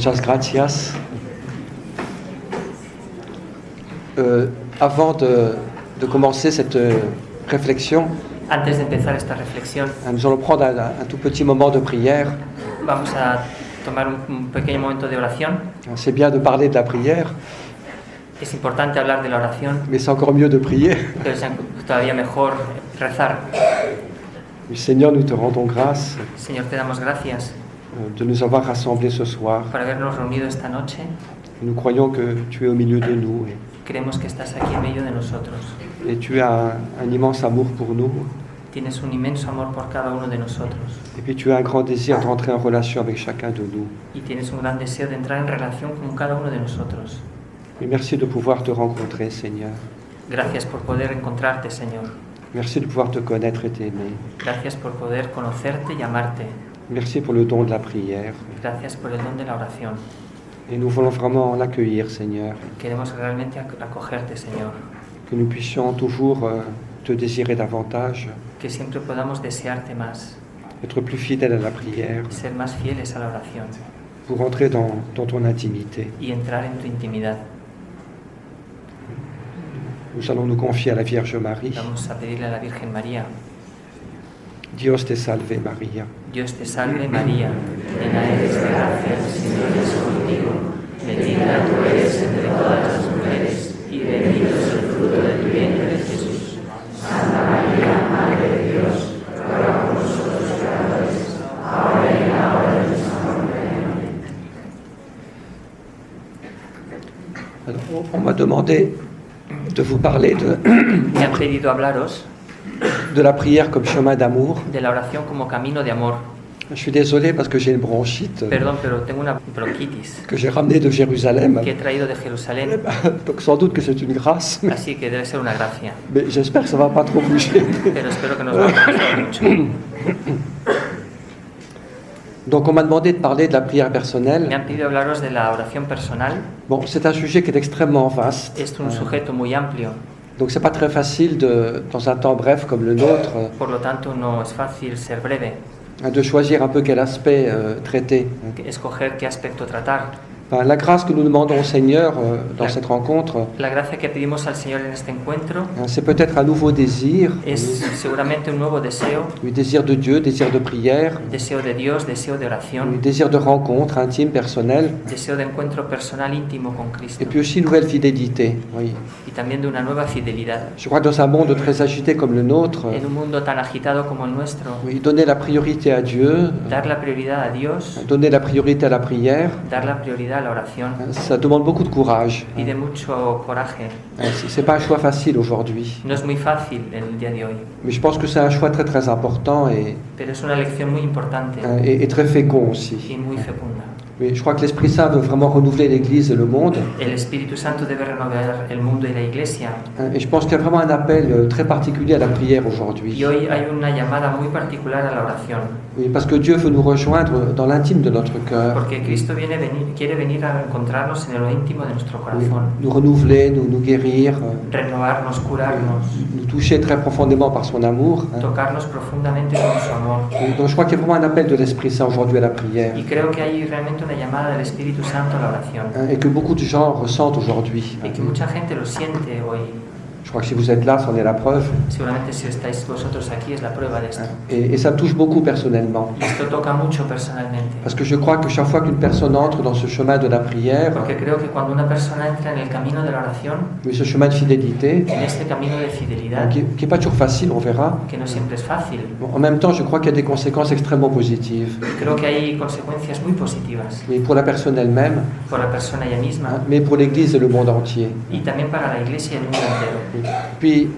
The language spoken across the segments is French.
Muchas gracias. Avant de commencer cette réflexion, Antes de empezar esta reflexión, nous allons prendre un tout petit moment de prière. vamos a tomar un pequeño momento de oración. C'est bien de parler de la prière, Es importante hablar de la oración, mais c'est encore mieux de prier. pero es todavía mejor rezar. Seigneur, nous te rendons grâce Señor, te damos gracias de nous avoir rassemblés ce soir. por habernos reunido esta noche. Nous croyons que tu es au milieu de nous Creemos que estás aquí en medio de nosotros. et tu as un immense amour pour nous. Tienes un inmenso amor por cada uno de nosotros Et puis tu as un grand désir de rentrer en relation avec chacun de nous. y tienes un gran deseo de entrar en relación con cada uno de nosotros. Et merci de pouvoir te rencontrer, Seigneur. Gracias por poder encontrarte, Señor. Merci de pouvoir te connaître et t'aimer. Gracias por poder conocerte y amarte. Merci pour le don de la prière. Gracias por el don de la oración. Et nous voulons vraiment l'accueillir, Seigneur. Queremos realmente acogerte, Señor. Que nous puissions toujours te désirer davantage, Que siempre podamos desearte más, être plus fidèles à la prière, ser más fieles a la oración pour entrer dans ton intimité. y entrar en tu intimidad. Nous allons nous confier à la Vierge Marie. Vamos a pedirle a la Virgen María. Dios te salve, María. Dios te salve, María, llena eres de gracia, el Señor es contigo. Bendita tú eres entre todas las mujeres y bendito es el fruto de tu vientre, Jesús. Santa María, Madre de Dios, ruega por nosotros pecadores, ahora y en la hora de nuestra muerte. Amén. Alors, on m'a demandé de vous parler Me han pedido hablaros de la prière comme chemin d'amour. de la oración como camino de amor. Je suis désolé parce que j'ai une bronchite Perdón, pero tengo una bronquitis que j'ai ramenée de Jérusalem. que he traído de Jerusalén, Donc sans doute que c'est une grâce, así que debe ser una gracia. mais j'espère que ça va pas trop bouger. Pero espero que nos va a gustar mucho. Donc on m'a demandé de parler de la prière Me personnelle. han pedido hablaros de la oración personal. Bon, c'est un sujet qui est extrêmement vaste. Es un sujeto muy amplio, Donc c'est pas très facile dans un temps bref comme le nôtre, por lo tanto no es fácil ser breve, de choisir un peu quel aspect traiter. escoger qué aspecto tratar. Enfin, la grâce que nous demandons au Seigneur dans cette rencontre, La gracia que pedimos al Señor en este encuentro c'est peut-être un nouveau désir, es seguramente un nuevo deseo, un désir de Dieu, désir de prière, deseo de Dios, deseo de un oración, désir de rencontre intime, personnelle, deseo de encuentro personal íntimo con et Cristo puis aussi une nouvelle fidélité. Oui. y también de una nueva fidelidad. Je crois que dans un monde très agité comme le nôtre, En un mundo tan agitado como el nuestro, oui, donner la priorité à Dieu, dar la prioridad a Dios, donner la priorité à la prière, dar la prioridad a la oración, ça demande beaucoup de courage. pide mucho coraje. C'est pas un choix facile aujourd'hui, No es muy fácil en el día de hoy, mais je pense que c'est un choix très très important pero es una lección muy importante et très fécond aussi. y muy fecunda. Mais je crois que l'Esprit Saint veut vraiment renouveler l'Église et le monde. El Espíritu Santo debe renovar el mundo y la Iglesia. Et je pense qu'il y a vraiment un appel très particulier à la prière aujourd'hui. Y hoy hay una llamada muy particular a la oración, Oui, parce que Dieu veut nous rejoindre dans l'intime de notre cœur, porque Cristo quiere venir a encontrarnos en lo íntimo de nuestro oui, corazón, nous renouveler, nous guérir, renovarnos, curarnos, nous toucher très profondément par son amour. tocarnos profundamente con su amor. Donc je crois qu'il y a vraiment un appel de l'Esprit Saint aujourd'hui à la prière, Y creo que hay realmente una llamada del Espíritu Santo a la oración, et que beaucoup de gens ressentent aujourd'hui. y que mucha gente lo siente hoy. Je crois que si vous êtes là, c'en est la preuve. Seguramente si estáis vosotros aquí es la prueba de esto. Et ça me touche beaucoup personnellement. Y esto toca mucho personalmente, Parce que je crois que chaque fois qu'une personne entre dans ce chemin de la prière, porque creo que cuando una persona entra en el camino de la oración, mais ce chemin de fidélité, en este camino de fidelidad, qui n'est pas toujours facile, on verra. que no siempre es fácil, Bon, en même temps, je crois qu'il y a des conséquences extrêmement positives. creo que hay consecuencias muy positivas Mais pour la personne elle-même, por la persona ella misma mais pour l'Église et le monde entier. y también para la Iglesia y el mundo entero. Puis,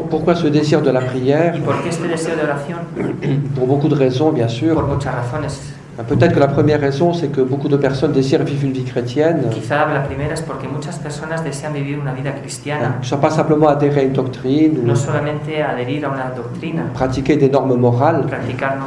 pourquoi ce désir de la prière? ¿Y por qué este deseo de oración? Pour beaucoup de raisons, bien sûr. Por muchas razones. Peut-être que la première raison, c'est que beaucoup de personnes désirent vivre une vie chrétienne, Quizá la primera es porque muchas personas desean vivir una vida cristiana, ne sont pas simplement adhérer à une doctrine ou no solamente adherir a una doctrina, pratiquer des normes morales, practicar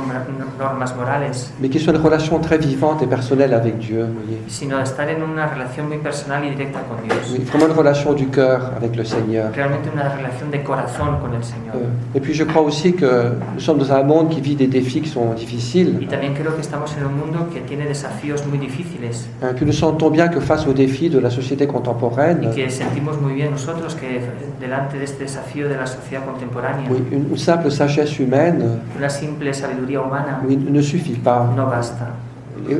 normas morales, mais qui soient une relation très vivante et personnelle avec Dieu. Voyez. sino estar en una relación muy personal y directa con Dios. Oui, vraiment une relation du cœur avec le Seigneur. Realmente una relación de corazón con el Señor. Et puis je crois aussi que nous sommes dans un monde qui vit des défis qui sont Y difficiles. también creo que estamos en en un mundo que tiene desafíos muy difíciles Que nous sentons bien que face aux défis de la société y contemporaine, que sentimos muy bien nosotros que delante de este desafío de la sociedad contemporánea, oui, une simple sagesse humaine, una simple sabiduría humana oui, ne suffit pas. no basta.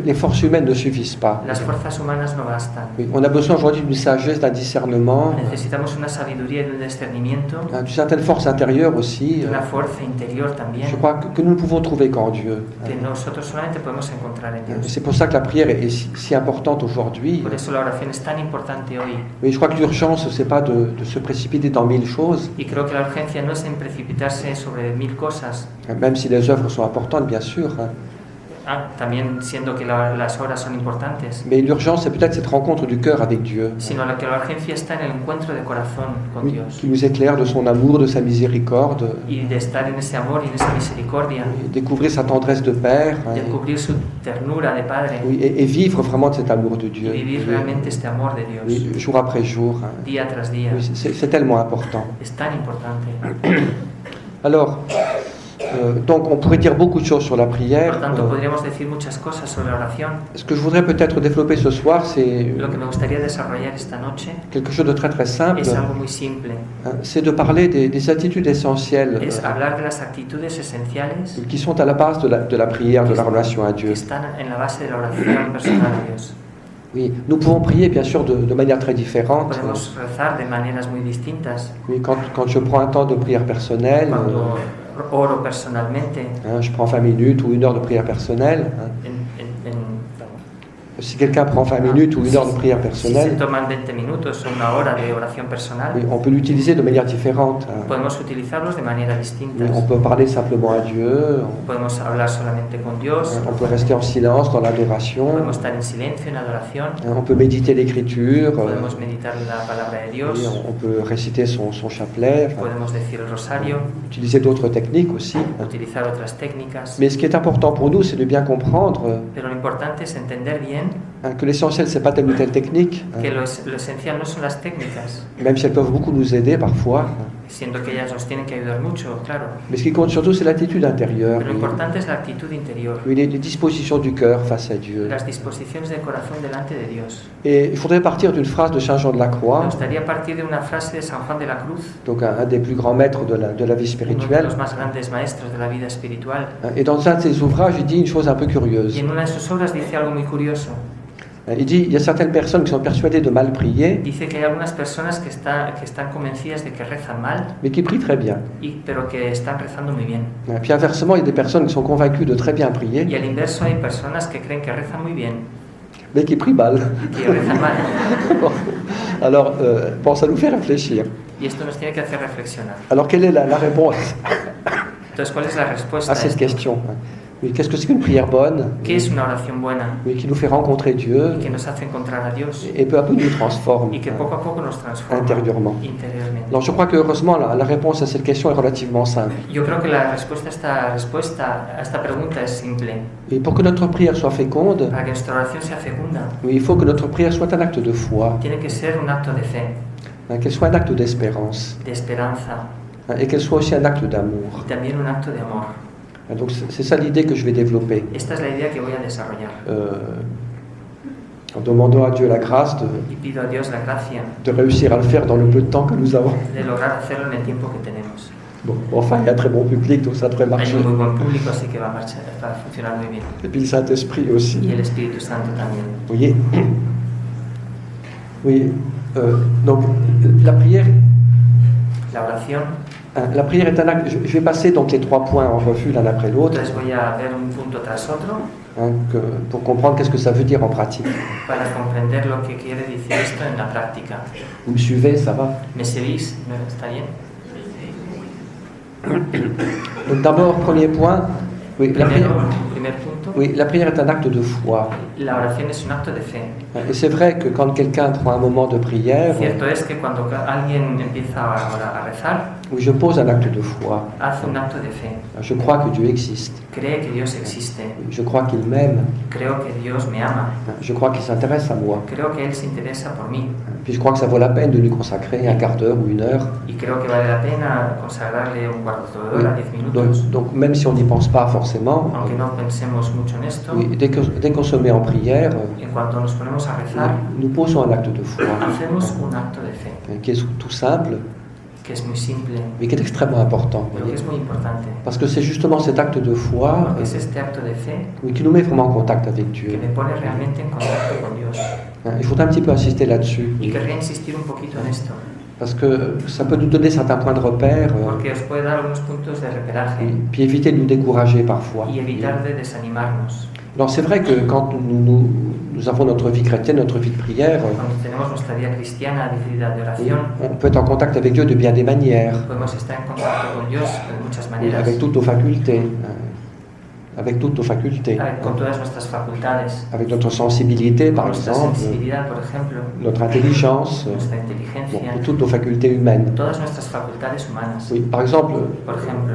Les forces humaines ne suffisent pas. Las fuerzas humanas no bastan. Oui, on a besoin aujourd'hui d'une sagesse, d'un discernement, Necesitamos una sabiduría y un discernimiento, d'une certaine force intérieure aussi. una fuerza interior también, Je crois que nous ne pouvons trouver qu'en Dieu. que nosotros solamente podemos encontrar en Dios. C'est pour ça que la prière est si importante aujourd'hui. Por eso la oración es tan importante hoy. Mais je crois que l'urgence, c'est pas de se précipiter dans mille choses, Y creo que la urgencia no es en precipitarse sobre mil cosas, même si les œuvres sont importantes, bien sûr. también siendo que las horas son importantes, Mais l'urgence, c'est peut-être cette rencontre du cœur avec Dieu, sino que la urgencia está en el encuentro de corazón con oui, Dios qui nous éclaire de son amour, de sa miséricorde, y de estar en ese amor y en esa misericordia, et découvrir sa tendresse de Père, descubrir su ternura de Padre oui, et vivre vraiment de cet amour de y Dieu, vivir realmente este amor de Dios oui, jour après jour. día tras día. Oui, c'est tellement important. Es tan importante. Alors, donc on pourrait dire beaucoup de choses sur la prière. Por tanto, podríamos decir muchas cosas sobre la oración. Ce que je voudrais peut-être développer ce soir, c'est Lo que me gustaría desarrollar esta noche quelque chose de très très simple. es algo muy simple. C'est de parler des attitudes essentielles Es hablar de las actitudes esenciales qui sont à la base de la prière, de la relation à que Dieu. están en la base de la oración personal a Dios. Oui, nous pouvons prier bien sûr de manière très différente. Podemos rezar de maneras muy distintas. Oui, quand je prends un temps de prière personnelle, Cuando oro personalmente, je prends 20 minutes ou 1 heure de prière personnelle. Si quelqu'un prend 20 minutes ou 1 heure de prière si se personnelle, toman 20 minutos o una hora de oración personal, oui, on peut l'utiliser de manière différente. podemos utilizarlos de manera distinta. Oui, on peut parler simplement à Dieu, Podemos hablar solamente con Dios, on peut rester en silence dans l'adoration, podemos estar en silencio en adoración, on peut méditer l'écriture, podemos meditar la palabra de oui, Dios, on peut réciter son chapelet, podemos decir el rosario, utiliser d'autres techniques aussi. utilizar otras técnicas. Mais ce qui est important pour nous, c'est de bien comprendre Pero lo importante es entender bien que l'essentiel, c'est pas telle ou telle technique, que lo esencial no son las técnicas, même si elles peuvent beaucoup nous aider parfois. siendo que ellas nos tienen que ayudar mucho, claro. Mais ce qui compte surtout, c'est l'attitude intérieure, Pero lo importante es la actitud interior, oui, les dispositions du cœur face à Dieu. las disposiciones del corazón delante de Dios. Et il faudrait partir d'une phrase de Saint Jean de la Me Croix, gustaría partir de una frase de San Juan de la Cruz, donc un des plus grands maîtres de la vie uno de spirituelle. los más grandes maestros de la vida espiritual. Et dans un de ses ouvrages, il dit une chose un peu curieuse. Y en una de sus obras dice algo muy curioso. Il dit, il y a certaines personnes qui sont persuadées de mal prier, Dice que hay algunas personas que están convencidas de que rezan mal, mais qui prient très bien. pero que están rezando muy bien. Puis inversement, il y a des personnes qui sont convaincues de très bien prier, Y al inverso hay personas que creen que rezan muy bien mais qui prient mal. y que rezan mal. Bon. Alors, bon, ça nous fait réfléchir. Y esto nos tiene que hacer reflexionar. Alors, quelle est la réponse Entonces, ¿cuál es la respuesta à a cette esto? question? Oui, qu'est-ce que c'est qu'une prière bonne? ¿Qué es una oración buena? Oui, qui nous fait rencontrer Dieu Que nos hace encontrar a Dios et peu à peu nous transforme y que poco a poco nos transforma intérieurement. interiormente. Alors, je crois que heureusement, la réponse à cette question est relativement simple. Yo creo que la respuesta a esta pregunta es simple. Et pour que notre prière soit féconde, Para que nuestra oración sea fecunda, oui, il faut que notre prière soit un acte de foi, tiene que ser un acto de fe, qu'elle soit un acte d'espérance, de esperanza et qu'elle soit aussi un acte d'amour. y también un acto de amor. Donc c'est ça l'idée que je vais développer, Esta es la idea que voy a desarrollar. En demandant à Dieu la grâce Y pido a Dios la gracia de réussir à le faire dans le peu de temps que nous avons. de lograr hacerlo en el tiempo que tenemos. Bon, enfin, il y a un très bon public, donc ça devrait Hay marcher. un muy buen público, así que va a funcionar muy bien. Et puis le Saint-Esprit Y aussi. el Espíritu Santo también. Vous voyez? Oui. Donc, la prière est un acte. Je vais passer donc les 3 points en revue l'un après l'autre, Entonces voy a ver un punto tras otro pour comprendre qu'est-ce que ça veut dire en pratique. para comprender lo que quiere decir esto en la práctica. Vous me suivez, ça va? ¿Me seguís? ¿No está bien? Donc d'abord, premier point, oui, Primer punto, oui, la prière est un acte de foi. la oración es un acto de fe. Et c'est vrai que quand quelqu'un prend un moment de prière, Cierto es que cuando alguien empieza a rezar, Oui, je pose un acte de foi. haz un acto de fe. Je crois que Dieu existe. Cree que Dios existe. Je crois qu'il m'aime. Creo que Dios me ama. Je crois qu'il s'intéresse à moi. Creo que Él se interesa por mí. Puis je crois que ça vaut la peine de lui consacrer un quart d'heure ou une heure. Y creo que vale la pena consagrarle un cuarto de hora, 10 minutos. Donc même si on n'y pense pas forcément, Aunque no pensemos mucho en esto, oui, dès qu'on se met en prière, en cuanto nos ponemos a rezar, nous posons un acte de foi hacemos un acto de fe, qui est tout simple, que es muy simple, mais qui est extrêmement important. pero que es muy importante. Parce que c'est justement cet acte de foi Porque es este acto de fe oui, qui nous met vraiment en contact avec que Dieu. me pone realmente en contacto con Dios. Il faut un petit peu insister là-dessus, Y querría insistir un poquito en esto, parce que ça peut nous donner certains points de repère, porque os puede dar algunos puntos de reperaje puis éviter de nous décourager parfois. y evitar de desanimarnos. Alors c'est vrai que quand nous avons notre vie chrétienne, notre vie de prière, Cuando tenemos nuestra vida cristiana, vida de oración, on peut être en contact avec Dieu de bien des manières, podemos estar en contacto con Dios de muchas maneras, avec toutes nos facultés, avec toutes nos facultés, con todas nuestras facultades, avec notre sensibilité par con nuestra exemple, sensibilidad, por ejemplo, notre intelligence, nuestra bon, inteligencia, et toutes nos facultés humaines. todas nuestras facultades humanas. Oui, par exemple, Por ejemplo,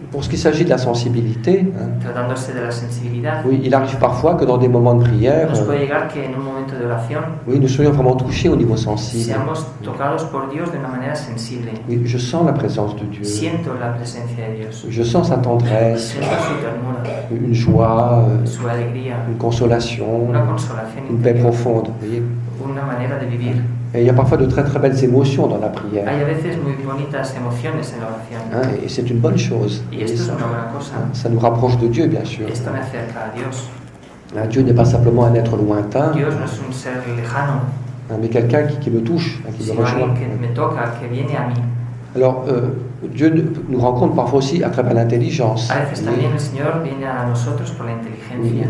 pour ce qui s'agit de la sensibilité, tratándose de la sensibilidad, oui, il arrive parfois que dans des moments de prière, nos puede llegar que en un momento de oración oui, nous soyons vraiment touchés au niveau sensible. seamos tocados por Dios de una manera sensible. Oui, je sens la présence de Dieu, Siento la presencia de Dios, je sens sa tendresse, siento su ternura, une joie, su alegría, une consolation, una consolación une paix interior, profonde. Vous voyez. una manera de vivir. Et il y a parfois de très très belles émotions dans la prière, Hay a veces muy bonitas emociones en la oración hein, et c'est une bonne chose. y esto es una buena cosa. Ça nous rapproche de Dieu, bien sûr. Esto me acerca a Dios. Hein, Dieu n'est pas simplement un être lointain, Dios no es un ser lejano, hein, mais quelqu'un qui me touche, hein, qui me sino rejoint. alguien que me toca, que viene a mí. Alors, Dieu nous rencontre parfois aussi à travers l'intelligence. A veces también el Señor viene a nosotros por la inteligencia.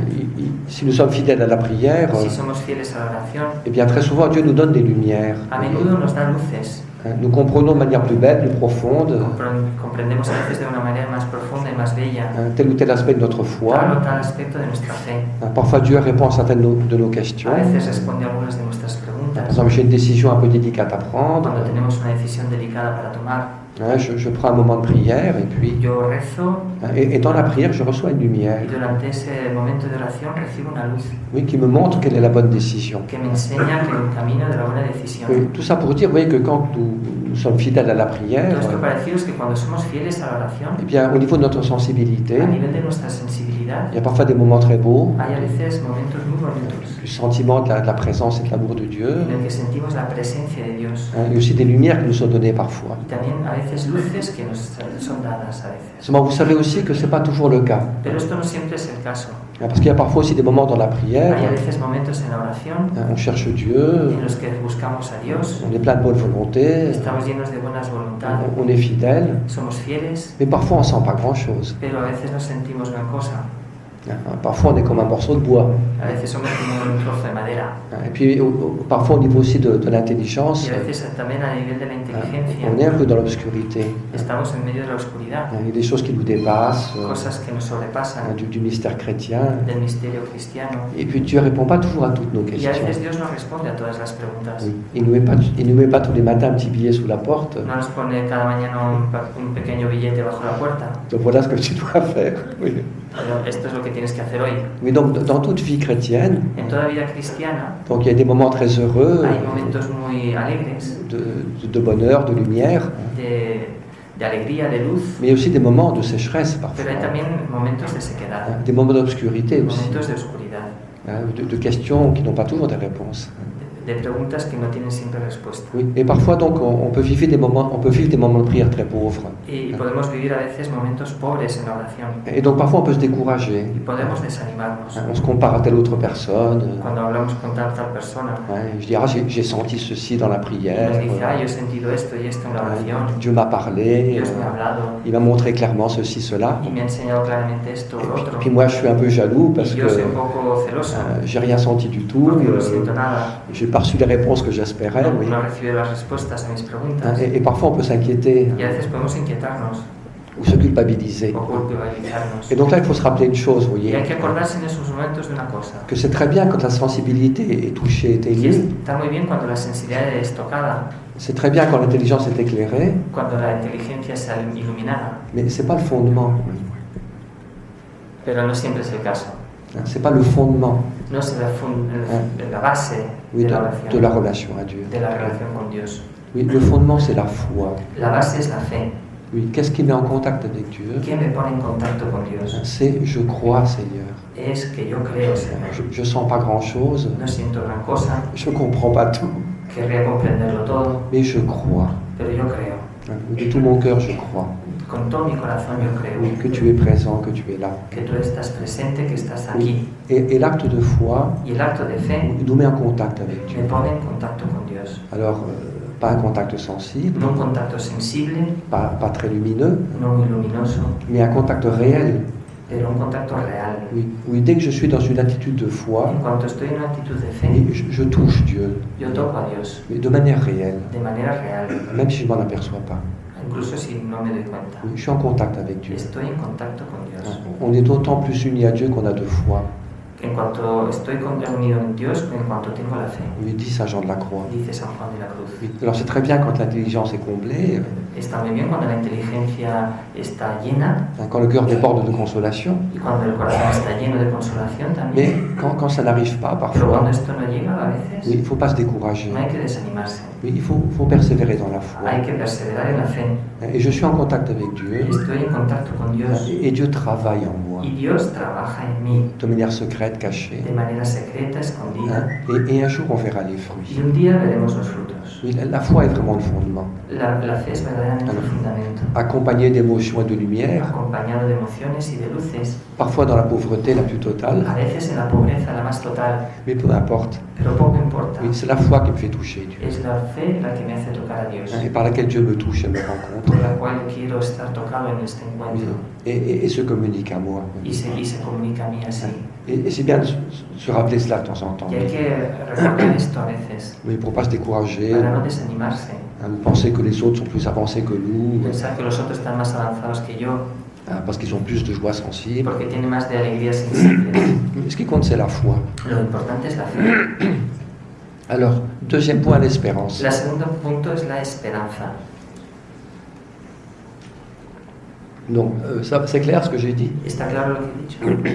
Si nous sommes fidèles à la prière, Si somos fieles a la oración, eh bien très souvent Dieu nous donne des lumières. a menudo nos da luces. Hein, nous comprenons de manière plus belle, plus profonde, Comprendemos a veces de una manera más profunda y más bella hein, tel ou tel aspect de notre foi. tal o tal aspecto de nuestra fe. Hein, parfois Dieu répond à certaines de nos questions. A veces responde a algunas de nuestras Par preguntas. exemple, j'ai une décision un peu délicate à prendre. Cuando tenemos una decisión delicada para tomar, Hein, je prends un moment de prière et puis, yo rezo hein, et dans la prière, je reçois une lumière, y durante ese momento de oración recibo una luz oui, qui me montre quelle est la bonne décision. que me enseña que el camino de la buena decisión. Oui, tout ça pour dire, vous voyez, que quand nous sommes fidèles à la prière, Todo esto para deciros que cuando somos fieles a la oración, eh bien, au niveau de notre sensibilité, a nivel de nuestra sensibilidad, il y a parfois des moments très beaux, hay a veces momentos muy bonitos du sentiment de la présence et de l'amour de Dieu, en el que sentimos la presencia de Dios hein, et aussi des lumières qui nous sont données parfois. y también a veces luces que nos son dadas a veces. Seulement, vous savez aussi que ce n'est pas toujours le cas, Pero esto no siempre es el caso. hein, parce qu'il y a parfois aussi des moments dans la prière, Hay a veces momentos en la oración hein, on cherche Dieu, en los que buscamos a Dios, on est plein de bonne volonté, estamos llenos de buenas voluntades, on est fidèle, somos fieles, mais parfois on ne sent pas grand-chose. pero a veces no sentimos gran cosa. Hein, parfois on est comme un morceau de bois. A veces somos como un trozo de madera. Hein, et puis parfois au niveau aussi de l'intelligence, Y a veces también a nivel de la inteligencia on est un peu dans l'obscurité. estamos en medio de la oscuridad, Il y a des choses qui nous dépassent, cosas que nos sobrepasan du mystère chrétien. del misterio cristiano. Et puis Dieu ne répond pas toujours à toutes nos Y a questions. veces Dios no responde a todas las preguntas. Oui. Il ne nous met pas tous les matins un petit billet sous la porte. No nos pone cada mañana un pequeño billete bajo la puerta. Donc voilà ce que tu dois faire. Oui. Pero esto es lo que tienes que hacer hoy. Mais donc dans toute vie chrétienne, En toda vida cristiana donc il y a des moments très heureux, hay momentos muy alegres, de bonheur, de lumière, de alegría, de luz, mais il y a aussi des moments de sécheresse pero parfois, hay también momentos de sequedad, des moments d'obscurité aussi, momentos de oscuridad, hein, de questions qui n'ont pas toujours des réponses. de preguntas que no tienen siempre respuesta. Oui. Et parfois donc on peut vivre des moments de prière très pauvres. Y podemos vivir a veces momentos pobres en la oración Et donc parfois on peut se décourager. y podemos desanimarnos. On se compare à telle autre personne. Cuando hablamos con tal persona, Ouais, je dis, ah, j'ai senti ceci dans la prière. nos dice, yo he sentido esto y esto en la oración, Dieu m'a parlé. Dios me ha hablado Il m'a montré clairement ceci, cela. y me ha enseñado claramente esto o lo Et otro. puis moi, je suis un peu jaloux parce Y que yo soy un poco celoso j'ai rien senti du tout. porque no siento nada, J'ai pas reçu les réponses que j'espérais. Oui. no he recibido las respuestas a mis preguntas. Et parfois, on peut s'inquiéter. Y a veces podemos inquietarnos. ou se culpabiliser. o culpabilizarnos. Et donc là, il faut se rappeler une chose, vous Y hay voyez, que acordarse en esos momentos de una cosa, que c'est très bien quand la sensibilité est touchée, est que émue, está muy bien cuando la sensibilidad es tocada, c'est très bien quand l'intelligence est éclairée, cuando la inteligencia es iluminada, mais c'est pas le fondement. pero no siempre es el caso. C'est pas le fondement, No es la base oui, de la de la oración, relation à Dieu. de la relación con Dios. Oui, le fondement, c'est la foi. La base es la fe. Oui, qu'est-ce qui met en contact avec Dieu? ¿Quién me pone en contacto con Dios? C'est je crois, Seigneur. Es que yo creo, Señor. Je sens pas grand-chose, No siento gran cosa, je comprends pas tout, querría comprenderlo todo, mais je crois. pero yo creo. De tout mon cœur, je crois. Con todo mi corazón yo Oui, creo que tu es présent, que tu es là. que tú estás presente, que estás Oui. aquí. Et l'acte de foi Y el acto de fe nous met en contact avec Dieu. me pone en contacto con Dios. Alors, pas un contact sensible, No un contacto sensible, pas très lumineux, no muy luminoso, mais un contact réel. pero un contacto real. Oui, oui, dès que je suis dans une attitude de foi, En cuanto estoy en una actitud de fe, oui, je touche Dieu, yo toco a Dios mais de manière réelle, de manera real, même si je m'en aperçois pas. incluso si no me doy cuenta. Oui, je suis en contact avec Dieu. Estoy en contacto con Dios. On est d'autant plus unis à Dieu qu'on a de foi. En cuanto estoy unido en Dios, en cuanto tengo la fe, Oui, dit Saint Jean de la Croix. dice San Juan de la Cruz. Oui. Alors c'est très bien quand l'intelligence est comblée, Está muy bien cuando la inteligencia está llena quand le cœur déborde de consolation, y cuando el corazón está lleno de consolación también. mais quand ça n'arrive pas Pero parfois, cuando esto no llega a oui, veces, il ne faut pas se décourager. no hay que desanimarse. Oui, il faut persévérer dans la foi. Hay que perseverar en la fe. Et je suis en contact avec Dieu, Estoy en contacto con Dios et Dieu travaille en moi, y Dios trabaja en mí de manière secrète, cachée. de manera secreta, escondida. Et un jour, on verra les Y fruits. un día veremos los frutos. Oui, la foi est vraiment le fondement, La fe es verdaderamente el fundamento, accompagné d'émotions et de lumière, acompañado de emociones y de luces, parfois dans la pauvreté la plus totale, a veces en la pobreza la más total, mais peu importe. pero poco importa. Oui, c'est la foi qui me fait toucher Dieu, Es la fe la que me hace tocar a Dios, et par laquelle Dieu me touche et me rencontre, por la cual quiero estar tocado en este oui, encuentro et se communique à moi. y se comunica a mí así. Et c'est bien de se rappeler cela de temps en temps, Y hay que recordar esto a veces oui, pour ne pas se décourager, para no desanimarse, penser que les autres sont plus avancés que nous, pensar que los otros están más avanzados que yo parce qu'ils ont plus de joie sensible. porque tienen más de alegrías sensibles. Ce qui compte, c'est la foi. Lo importante es la fe. Alors, deuxième point, l'espérance. El segundo punto es la esperanza. Donc, ça, c'est clair ce que j'ai dit. ¿Está claro lo que he dicho?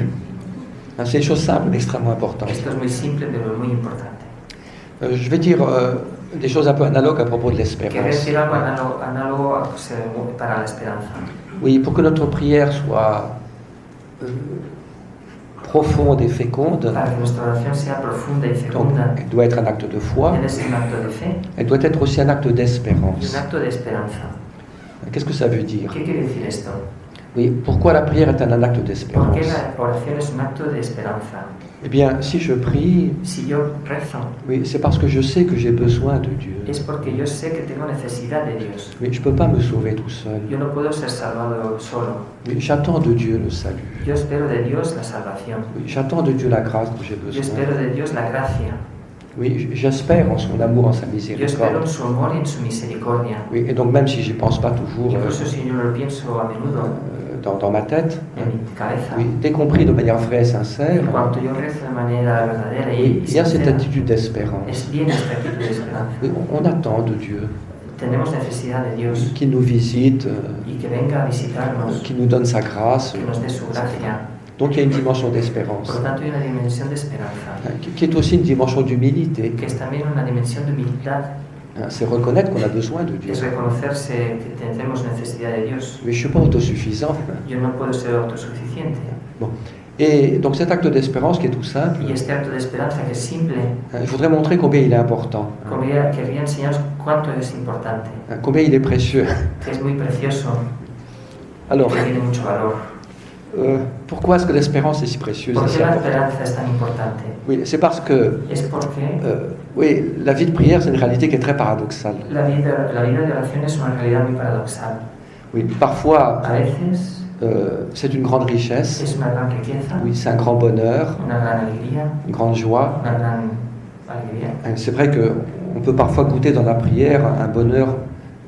C'est des choses simples, mais extrêmement importantes. Esto es muy simple, pero muy importante. Je vais dire des choses un peu analogues à propos de Quiero l'espérance. decir algo análogo para la esperanza. Oui, pour que notre prière soit profonde et féconde, Para que nuestra oración sea profunda y donc, fecunda, elle doit être un acte de foi, debe ser un acto de fe elle doit être aussi un acte y d'espérance. un acto de esperanza. Qu'est-ce que ça veut dire? ¿Qué quiere decir esto? Oui, pourquoi la prière est un acte ¿Por d'espérance? qué la oración es un acto de esperanza? Eh bien, si je prie, Si yo rezo, oui, c'est parce que je sais que j'ai besoin de Dieu. es porque yo sé que tengo necesidad de Dios. Oui, je ne peux pas me sauver tout seul. Yo no puedo ser salvado solo. Oui, j'attends de Dieu le salut. Yo espero de Dios la salvación. Oui, j'attends de Dieu la grâce dont j'ai Yo besoin. espero de Dios la gracia. Oui, j'espère en son amour, en sa Yo espero miséricorde. en su amor y en su misericordia. Oui, et donc même si j'y pense pas toujours Incluso si yo no lo pienso a menudo dans ma tête, en mi cabeza, oui, dès qu'on prie de manière vraie et sincère, en cuanto yo rezo de manera verdadera oui, y il y a cette sincera, attitude d'espérance. es bien esta actitud de esperanza. Oui, on attend de Dieu Tenemos necesidad de Dios qu'il nous visite, y que venga a visitarnos, qu'il nous donne sa grâce. que nos dé su gracia. Donc il y a une dimension d'espérance, Por lo tanto, hay una dimensión de esperanza, qui est aussi une dimension d'humilité. que es también una dimensión de humildad, C'est reconnaître qu'on a besoin de Dieu. es reconocerse que tenemos necesidad de Dios. Mais je ne suis pas autosuffisant. Yo no puedo ser autosuficiente. Bon. Et donc cet acte d'espérance qui est tout simple, Y este acto de esperanza que es simple, je voudrais montrer combien il est important, querría enseñaros cuánto es importante, combien il est précieux. que es muy precioso, Alors, que tiene mucho valor. pourquoi est-ce que l'espérance est si précieuse et ¿Por si qué la importante? esperanza es tan importante? Oui, c'est parce que Es porque oui, la vie de prière, c'est une réalité qui est très paradoxale. la vida de oración es una realidad muy paradoxal. Oui, parfois, A veces c'est une grande richesse, es una gran riqueza, oui, c'est un grand bonheur, una gran alegría, une grande joie. una gran alegría. C'est vrai qu'on peut parfois goûter dans la prière un bonheur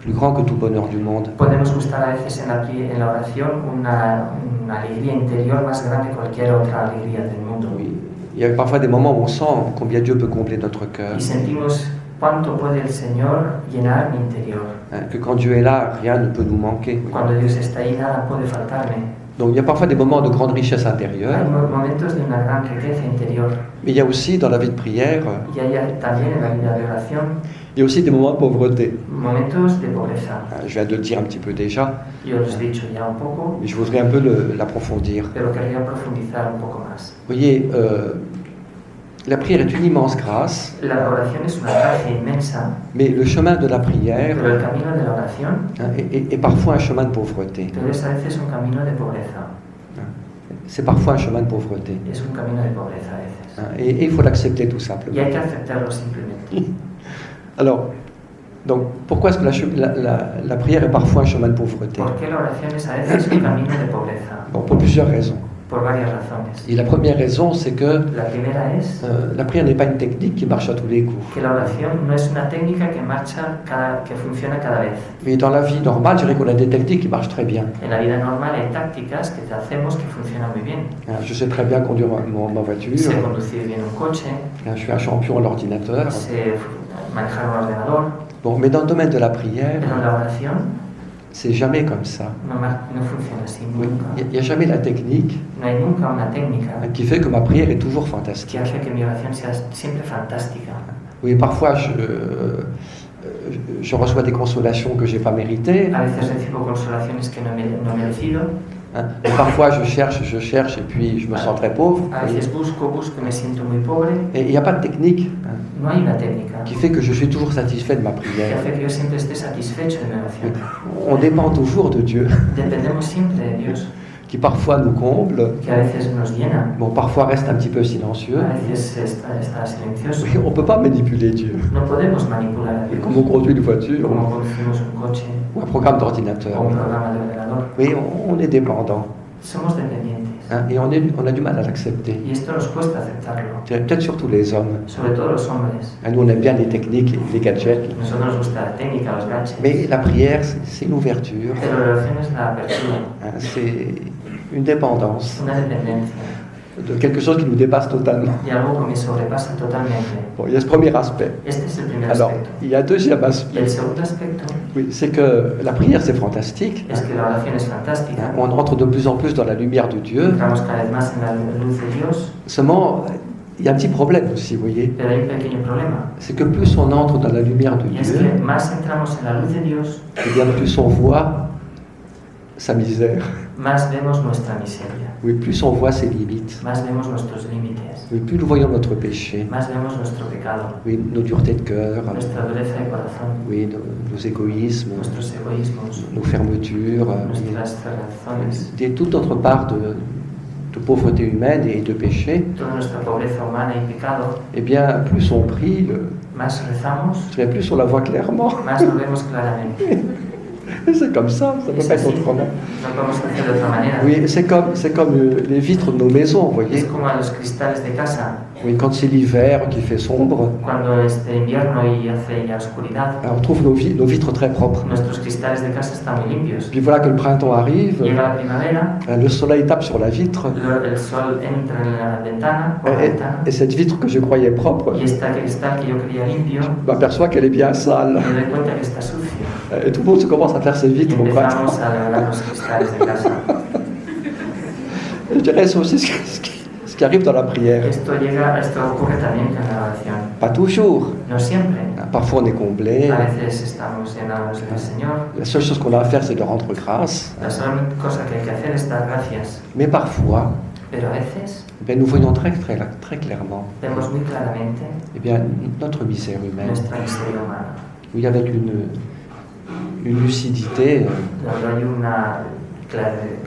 plus grand que tout bonheur du monde. Podemos buscar a veces en la oración una alegría interior más grande que cualquier otra alegría del mundo. Oui. Il y a parfois des moments où on sent combien Dieu peut combler notre cœur. Y sentimos cuánto puede el Señor llenar mi interior. Que quand Dieu est là, rien ne peut nous manquer. Cuando Dios está ahí, nada puede faltarme. Donc il y a parfois des moments de grande richesse intérieure, Hay momentos de una gran riqueza interior. mais il y a aussi dans la vie de prière, Y hay también en la vida de oración il y a aussi des moments de pauvreté. momentos de pobreza. Je viens de le dire un petit peu déjà, Yo os he dicho ya un poco, mais je voudrais un peu l'approfondir. pero querría profundizar un poco más. Vous voyez, la prière est une immense grâce, La oración es una gracia inmensa, mais le chemin de la prière pero el camino de la oración est parfois un chemin de pauvreté. pero es a veces un camino de pobreza. C'est parfois un chemin de pauvreté. Es un camino de pobreza a veces. Et il faut l'accepter tout Y simplement. hay que aceptarlo simplemente. Alors, donc, pourquoi est-ce que la prière est parfois un chemin de pauvreté? ¿Por qué la oración es a veces un camino de pobreza? Bon, pour plusieurs raisons. Por varias razones. Et la première raison, c'est que La primera es la prière n'est pas une technique qui marche à tous les coups. que la oración no es una técnica que funciona cada vez. Mais dans la vie normale, je dirais qu'on a des techniques qui marchent très bien. En la vida normal hay tácticas que hacemos que funcionan muy bien. Je sais très bien conduire ma voiture. Sé conducir bien un coche, Je suis un champion à l'ordinateur. sé manejar un ordenador, Bon, mais dans le domaine de la prière, pero la oración c'est jamais comme ça. no funciona así Oui, nunca. il n'y a jamais la technique No hay nunca una técnica qui fait que ma prière est toujours que fantastique. hace que mi oración sea siempre fantástica. Oui, parfois je reçois des consolations que je n'ai pas méritées. A veces recibo consolaciones que no he merecido. Et parfois je cherche et puis je me sens très pauvre. A veces busco, me siento muy pobre. Et il n'y a pas de technique No hay una técnica qui fait que je suis toujours satisfait de ma que prière. hace que yo siempre esté satisfecho de mi oración. On dépend toujours de Dieu, Dependemos siempre de Dios, qui parfois nous comble, que a veces nos llena, bon, parfois reste un petit peu silencieux. a veces está silencioso. Oui, on ne peut pas manipuler Dieu, No podemos manipular a Dios, comme on conduit une voiture como conducimos un coche ou un programme o d'ordinateur. un programa de ordenador. Oui, on est dépendant Somos dependientes et on a du mal à l'accepter. y esto nos cuesta aceptarlo, Peut-être surtout les hommes. sobre todo los hombres. Nous, on aime bien les techniques, les gadgets. Nosotros nos gusta la técnica, los gadgets, Mais la prière, c'est une ouverture, pero la oración es la apertura, c'est une dépendance una dependencia de quelque chose qui nous dépasse totalement. y algo que me sobrepasa totalmente. Bon, il y a ce premier aspect. Este es el primer Alors, aspecto. il y a un deuxième Y aspect. el segundo aspecto Oui, c'est que la prière, c'est fantastique. es que la oración es fantástica. On entre de plus en plus dans la lumière de Dieu. Entramos cada vez más en la luz de Dios, Seulement, il y a un petit problème aussi, vous voyez. pero hay un pequeño problema. C'est que plus on entre dans la lumière de Y es Dieu, que más entramos en la luz de Dios, et bien plus on voit sa misère. más vemos nuestra miseria, Oui, plus on voit ses limites. más vemos nuestros límites, Oui, plus nous voyons notre péché. más vemos nuestro pecado, Oui, nos duretés de cœur. nuestra dureza de corazón, Oui, nos égoïsmes, nuestros egoísmos, nos fermetures. nuestras cerrazones, Et toute notre part de pauvreté humaine et de péché. toda nuestra pobreza humana y pecado. Eh bien, plus on prie, Más rezamos, plus on la voit clairement. más lo vemos claramente. C'est comme ça ne peut Es pas être así, autrement. no podemos hacer de otra manera. Oui, c'est comme les vitres de nos maisons, vous Es voyez. como a los cristales de casa, Oui, quand c'est l'hiver, qu'il fait sombre, cuando es de invierno y hace ya oscuridad. on trouve nos vitres très propres. Nuestros cristales de casa están muy limpios. Puis voilà que le printemps arrive, Llega la primavera, le soleil tape sur la vitre, el sol entra en la ventana, por la ventana, et cette vitre que je croyais propre, y este cristal que yo creía limpio, m'aperçoit qu'elle est bien sale. me doy cuenta que está sucio. Et tout le monde se commence à faire ses Y vitres au printemps. empezamos a lavar los cristales de casa. Je dirais c'est aussi ce qui arrive dans la prière. Esto ocurre también con la oración. Pas toujours. No siempre. Parfois on est comblé. A veces estamos llenados del Señor. La seule chose qu'on a à faire, c'est de rendre grâce. La sola cosa que hay que hacer es dar gracias. Mais parfois, Pero a veces nous voyons très clairement vemos muy claramente notre misère humaine. nuestra miseria humana. Oui, avec une lucidité Donde hay una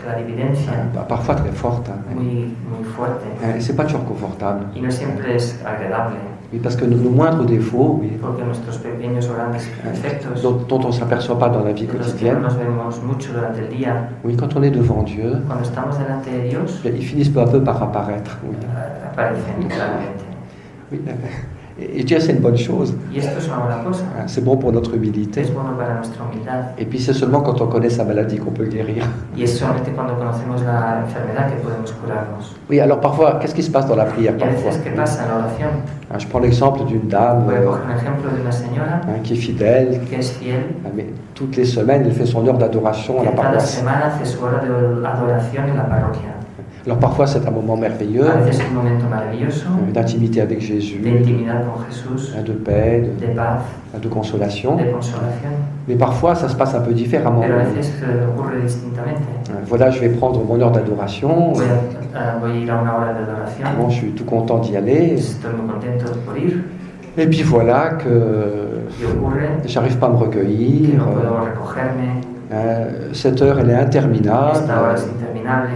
clarividencia parfois très forte. muy fuerte. Et c'est pas toujours confortable. Y no siempre es agradable, Oui, parce que nos moindres défauts, oui, porque nuestros pequeños o grandes defectos, dont on ne s'aperçoit pas dans la vie de los que no quotidienne, nos vemos mucho durante el día, oui, quand on est devant Dieu, cuando estamos delante de Dios, ils finissent peu à peu par apparaître. Oui. aparecen claramente. Oui. Et Dieu, c'est une bonne chose. Y esto es una buena cosa. C'est bon pour notre humilité. Es bueno para nuestra humildad. Et puis c'est seulement quand on connaît sa maladie qu'on peut guérir. Y es solamente cuando conocemos la enfermedad que podemos curarnos. Oui, alors parfois, qu'est-ce qui se passe dans la prière Y a parfois? veces, ¿qué pasa en la oración? Je prends l'exemple d'une dame Voy a coger un ejemplo de una señora qui est fidèle, que es fiel. mais toutes les semaines, elle fait son heure d'adoration à la Que cada paroisse. semana hace su hora de adoración en la parroquia. Alors parfois, c'est un moment merveilleux, A veces es un momento maravilloso d'intimité avec Jésus, de intimidad con Jesús, de paix, de paz, de consolation. de consolación. Mais parfois, ça se passe un peu différemment. Pero a veces ocurre distintamente. Voilà, je vais prendre mon heure d'adoration. Voy a ir a una hora de adoración. Bon, je suis tout content d'y aller. Estoy muy contento por ir. Et puis voilà que Y ocurre j'arrive pas à me que recueillir. no puedo recogerme. Cette heure, elle est interminable. Esta hora es interminable.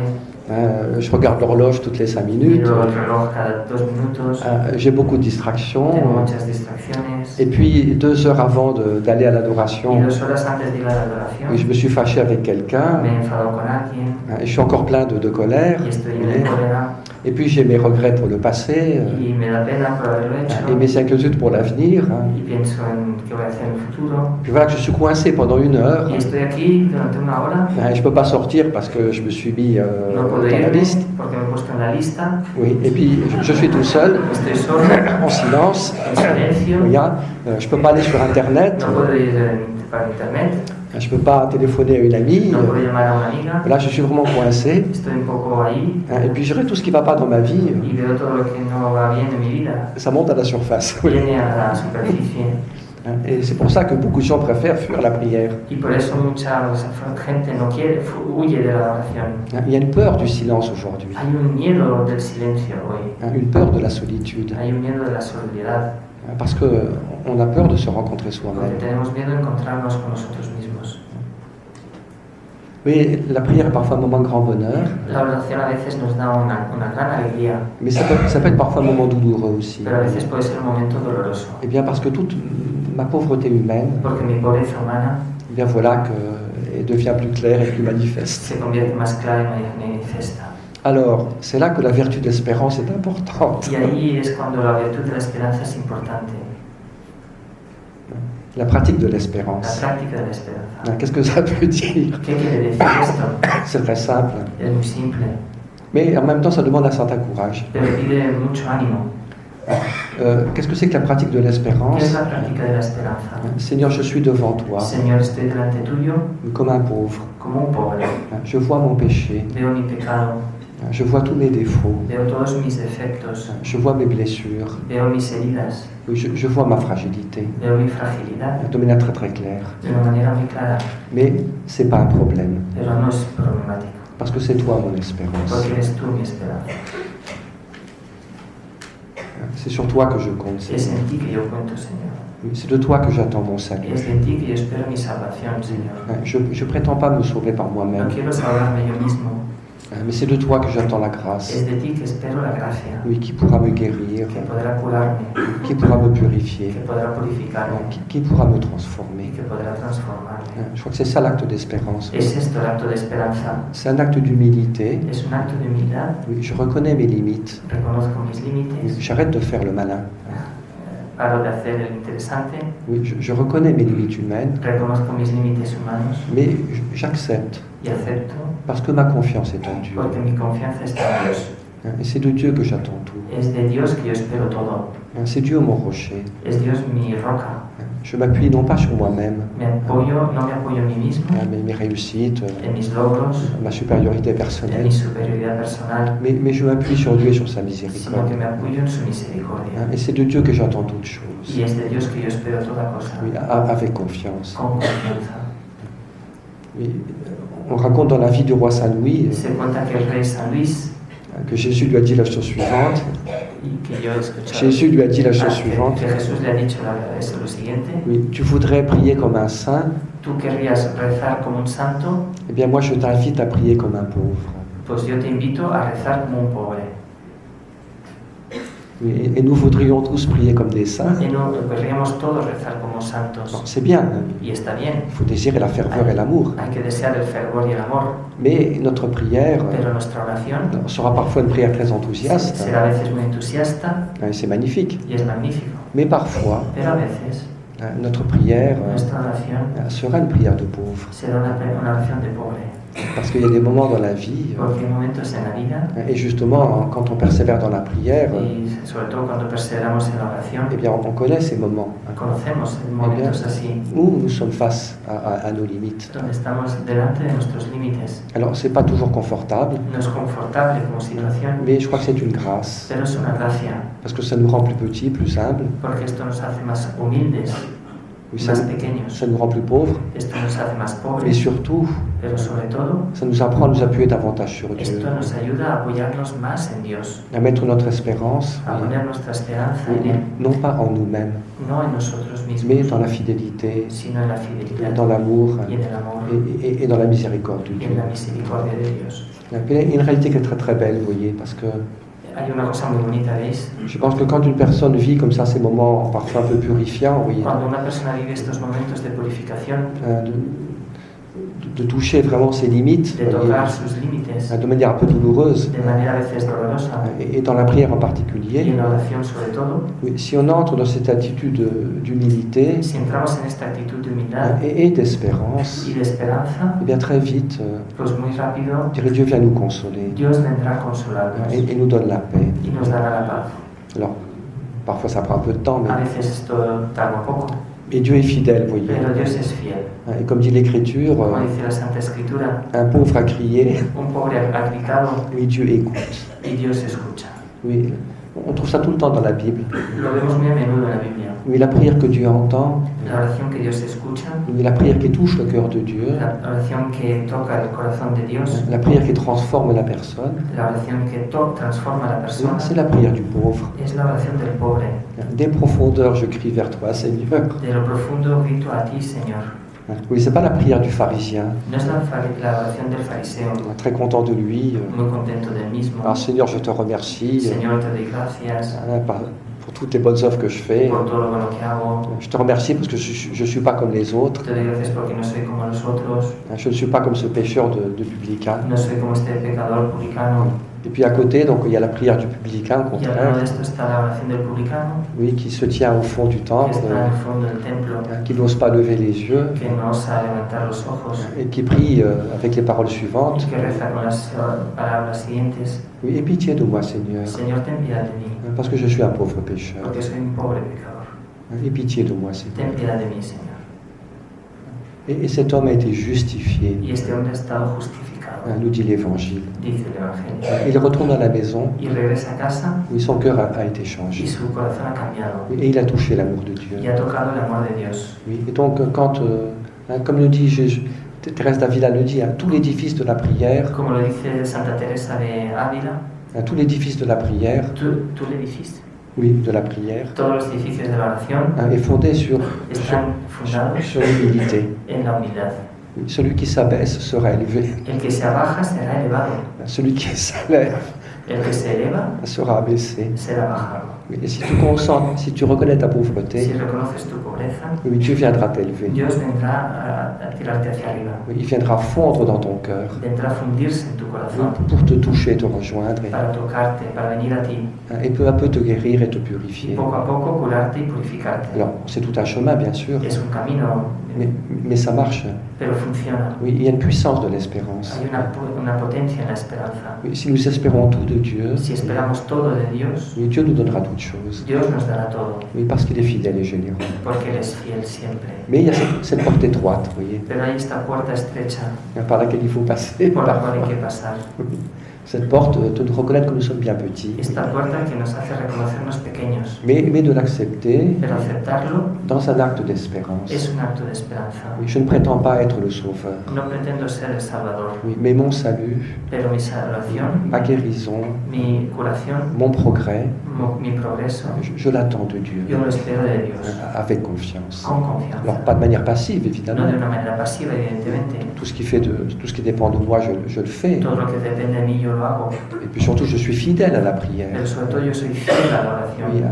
Je regarde l'horloge toutes les 5 minutes. Miro el reloj cada 2 minutos. J'ai beaucoup de distractions. Tengo muchas distracciones. Et puis 2 heures avant d'aller à Y l'adoration, 2 horas antes de ir a la adoración, je me suis fâché avec quelqu'un. me he enfadado con alguien Je suis encore plein de colère. y estoy lleno de cólera Et puis j'ai mes regrets pour le passé. y me da pena por haberlo hecho Et mes inquiétudes pour l'avenir. y pienso en qué voy a hacer en el futuro. Puis voilà que je suis coincé pendant 1 heure. Y estoy aquí durante una hora, Je ne peux pas sortir parce que je me suis mis no puedo dans la irme liste. porque me he puesto en la lista, Oui. Et puis je suis tout seul, estoy solo, en silence. en silencio, Regarde, je ne peux pas aller sur Internet. no puedo ir para internet, Je ne peux pas téléphoner à une amie. no puedo llamar a una amiga, Là, je suis vraiment coincé. estoy un poco ahí Et puis je dirais tout ce qui ne va pas dans ma vie, y veo todo lo que no va bien en mi vida, ça monte à la surface. viene a la superficie. Et c'est pour ça que beaucoup de gens préfèrent fuir la prière. Y por eso mucha gente no quiere, huye de la oración. Il y a une peur du silence aujourd'hui, Hay un miedo del silencio hoy, une peur de la solitude, hay un miedo de la soledad, parce qu'on a peur de se rencontrer porque soi-même. tenemos miedo de encontrarnos con nosotros mismos. Oui, la prière est parfois un moment de grand bonheur, La oración a veces nos da una gran alegría, mais ça peut être parfois un moment douloureux aussi. pero a veces puede ser un momento doloroso, Eh bien, parce que toute ma pauvreté humaine, porque mi pobreza humana eh bien voilà qu'elle devient plus claire et plus manifeste. se convierte más clara y manifesta. Alors, c'est là que la vertu de l'espérance est importante. Y ahí es cuando la virtud de la esperanza es importante, La pratique de la l'espérance. práctica de la esperanza. Qu'est-ce que ça veut dire? ¿Qué quiere decir esto? C'est très simple. Es muy simple, Mais en même temps, ça demande un certain courage. pero pide mucho ánimo. Qu'est-ce que c'est que la pratique de ¿Qué es l'espérance? la práctica de la esperanza? Seigneur, je suis devant toi, Señor, estoy delante tuyo comme un pauvre. como un pobre. Je vois mon péché. Veo mi pecado, Je vois tous mes défauts. veo todos mis defectos, Je vois mes blessures. veo mis heridas, Je vois ma fragilité. veo mi fragilidad De manière très très claire. de una manera muy clara, Mais c'est pas un problème. pero no es problemático, Parce que c'est toi mon espérance. porque eres tú mi esperanza. C'est sur toi que je compte, Es Seigneur. en ti que yo cuento, Señor. C'est de toi que j'attends mon salut. Es de ti que yo espero mi salvación, Señor. Je prétends pas me sauver par No moi-même. quiero salvarme yo mismo, Mais c'est de toi que j'attends la grâce. es de ti que espero la gracia, Oui, qui pourra me guérir, que podrá curarme, qui pourra me purifier, que podrá purificarme qui pourra me y transformer. que podrá transformarme. Je crois que c'est ça l'acte d'espérance. Es esto el acto de esperanza, C'est un acte d'humilité. es un acto de humildad, Oui, je reconnais mes limites. reconozco mis límites, J'arrête de faire le malin. paro de hacer el interesante, Oui, je reconnais mes limites humaines, reconozco mis límites humanos mais j'accepte y acepto parce que ma confiance est en Dieu. porque mi confianza está en Dios. Et c'est de Dieu que j'attends tout. Es de Dios que yo espero todo, C'est Dieu mon rocher. es Dios mi roca. Je m'appuie non pas sur moi-même, No me apoyo en mí mismo, mais mes réussites, en mis logros, ma supériorité en personnelle, mi superioridad personal, mais je m'appuie sur Dieu et sur sa sino miséricorde. que me apoyo en su misericordia. Et c'est de Dieu que j'attends toutes choses. Y es de Dios que yo espero toda cosa, Oui, avec confiance. con confianza. Oui, on raconte dans la vie du roi Saint-Louis Se cuenta que el rey San Luis, que Jésus lui a dit la chose suivante. y que yo he escuchado, Jésus lui a dit la chose que suivante. Jesús le ha dicho lo siguiente: Oui, tu voudrais prier comme un saint, tú querrías rezar como un santo, eh bien moi je t'invite à prier comme un pauvre. pues yo te invito a rezar como un pobre. Oui, et nous voudrions tous prier comme des saints. Y no querríamos todos rezar como santos. Bon, c'est bien, hein. Y está bien, Il faut désirer la ferveur et l'amour. hay que desear el fervor y el amor, Mais notre prière pero nuestra oración sera parfois une prière très enthousiaste. será a veces muy entusiasta C'est magnifique. y es magnífico. Mais parfois, Pero a veces notre prière nuestra oración sera une prière de pauvre. será una oración de pobre. Parce qu'il y a des moments dans la vie, Porque hay momentos en la vida, et justement, quand on persévère dans la prière, y sobre todo cuando perseveramos en la oración, eh bien, on connaît ces moments conocemos momentos así, où nous sommes face à nos limites. donde estamos delante de nuestros límites. Alors, c'est pas toujours confortable, No es confortable como situación, mais je crois que c'est une grâce, pero es una gracia, parce que ça nous rend plus petits, plus humbles, porque esto nos hace más humildes, oui, ça, más pequeños. ça nous rend plus pauvres, Esto nos hace más mais pobres, surtout, pero sobre todo, ça nous apprend à nous appuyer davantage sur Dieu, esto nos ayuda a apoyarnos más en Dios, à mettre notre espérance, a poner nuestra esperanza en oui, Él, non pas en nous-mêmes, no en nosotros mais mismos, dans la fidélité, sino en la fidelidad dans l'amour y en el amor et dans la miséricorde de y Dieu. en la misericordia de Dios. Il y a une réalité qui est très très belle, vous voyez, parce que Hay una cosa muy bonita, ¿veis? je pense que quand une personne vit comme ça ces moments parfois un peu purifiants, vous voyez, Cuando una persona vive estos momentos de purificación, de toucher vraiment ses limites, de vous voyez, tocar sus límites de manière un peu douloureuse, de manera a veces dolorosa et dans la prière en y particulier, en la oración sobre todo, oui, si on entre dans cette attitude d'humilité si entramos en esta actitud de humildad et d'espérance, y de esperanza, eh bien très vite, pues muy rápido je dirais, Dieu vient nous consoler Dios vendrá a consolarnos et nous donne la paix. y nos dará la paz. Alors, parfois ça prend un peu de temps, A veces esto tarda un poco, mais Dieu est fidèle, vous voyez. pero Dios es fiel. Et comme dit l'Écriture, Como dice la Santa Escritura, un pauvre a crié, un pobre ha gritado oui, Dieu écoute. y Dios escucha. Oui, on trouve ça tout le temps dans la Bible. Lo vemos muy a menudo en la Biblia. Oui, la prière que Dieu entend, La oración que Dios escucha, oui, la prière qui touche le cœur de Dieu, la oración que toca el corazón de Dios, la prière qui transforme la personne, la oración que transforma a la oui, persona, c'est la prière du pauvre. es la oración del pobre. Des profondeurs, je crie vers toi, Seigneur. De lo profundo grito a ti, Señor. Oui, c'est pas la prière du pharisien, No es la oración del fariseo, très content de lui. muy contento del mismo. Alors Seigneur, je te remercie Señor, te doy gracias pour toutes les bonnes œuvres que je fais. por todo lo bueno que hago. Je te remercie parce que je ne suis pas comme les autres. Te doy gracias porque no soy como los otros. Je ne suis pas comme ce pécheur de publicain. No soy como este pecador publicano. Et puis à côté, donc, il y a la prière du publicain, au Y al lado contraire, de esto está la oración del publicano, oui, qui se tient au fond du que temple, está en el fondo del templo, qui n'ose pas lever les yeux que no osa levantar los ojos et qui prie avec les paroles suivantes. y que reza con las palabras siguientes. Oui, aie pitié de moi, Seigneur, Señor, ten piedad de mí, parce que je suis un pauvre pécheur. porque soy un pobre pecador. Aie pitié de moi, Seigneur. Ten piedad de mí, Señor. Et cet homme a été justifié, Y este hombre ha estado justificado, nous dit l'Évangile. dice el Evangelio. Il retourne à la maison, Y regresa a casa où son cœur a été y changé. su corazón ha cambiado Et il a touché l'amour de y Dieu. ha tocado el amor de Dios. Oui, et donc, quand, comme le dit Jésus, Thérèse d'Avila le dit, tout l'édifice de la prière, Como lo dice Santa Teresa de Ávila, tout l'édifice de la prière, tú le dijiste, oui, de la prière, todos los edificios de la oración est fondé sur están fundados l'humilité. en la humildad. Oui, celui qui s'abaisse sera élevé. El que se abaja será elevado, Celui qui s'élève el que se eleva sera abaissé. será bajado. Oui, et si tu consens, si tu reconnais ta Si pauvreté, reconoces tu pobreza, oui, Dieu viendra t'élever. Dios vendrá a tirarte hacia arriba, Oui, il viendra fondre dans ton cœur vendrá a fundirse en tu corazón pour te toucher, te rejoindre para tocarte, para venir a ti et peu à peu te guérir et te y purifier. poco a poco curarte y purificarte. Alors, c'est tout un chemin, bien sûr, Es un camino, mais ça marche. pero funciona. Oui, il y a une puissance de l'espérance. Hay una potencia en la esperanza. Oui, si nous espérons tout de Dieu, Si esperamos todo de Dios, oui, Dieu nous donnera toutes choses. Dios nos dará todo, Oui, parce qu'il est fidèle et généreux. porque Él es fiel siempre. Mais il y a cette porte étroite, vous voyez, Pero hay esta puerta estrecha par laquelle il faut passer. por la cual hay Parfois. que pasar. Cette porte de nous reconnaître que nous sommes bien petits, Esta puerta que nos hace reconocernos pequeños, mais de l'accepter pero aceptarlo dans un acte d'espérance. es un acto de esperanza. Oui, je ne prétends pas être le sauveur, No pretendo ser el Salvador, oui, mais mon salut, pero mi salvación, ma guérison, mi curación, mon progrès, mi progreso, je l'attends de Dieu, yo lo espero de Dios, avec confiance. con confianza. Alors, pas de manière passive, No évidemment. de una manera pasiva, evidentemente. Tout ce qui dépend de moi, je le fais. Todo lo que depende de mí yo lo hago, Et puis surtout, je suis fidèle à la prière. pero sobre todo yo soy fiel a la Oui, oración.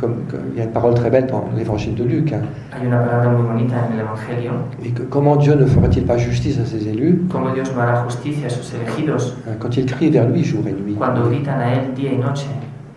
comme il y a une parole très belle dans l'évangile de Luc. Hay una palabra muy bonita en el Evangelio, Et comment Dieu ne ferait-il pas justice à ses élus como Dios no hará justicia a sus elegidos quand ils crient vers lui jour et nuit. cuando gritan a Él día y noche.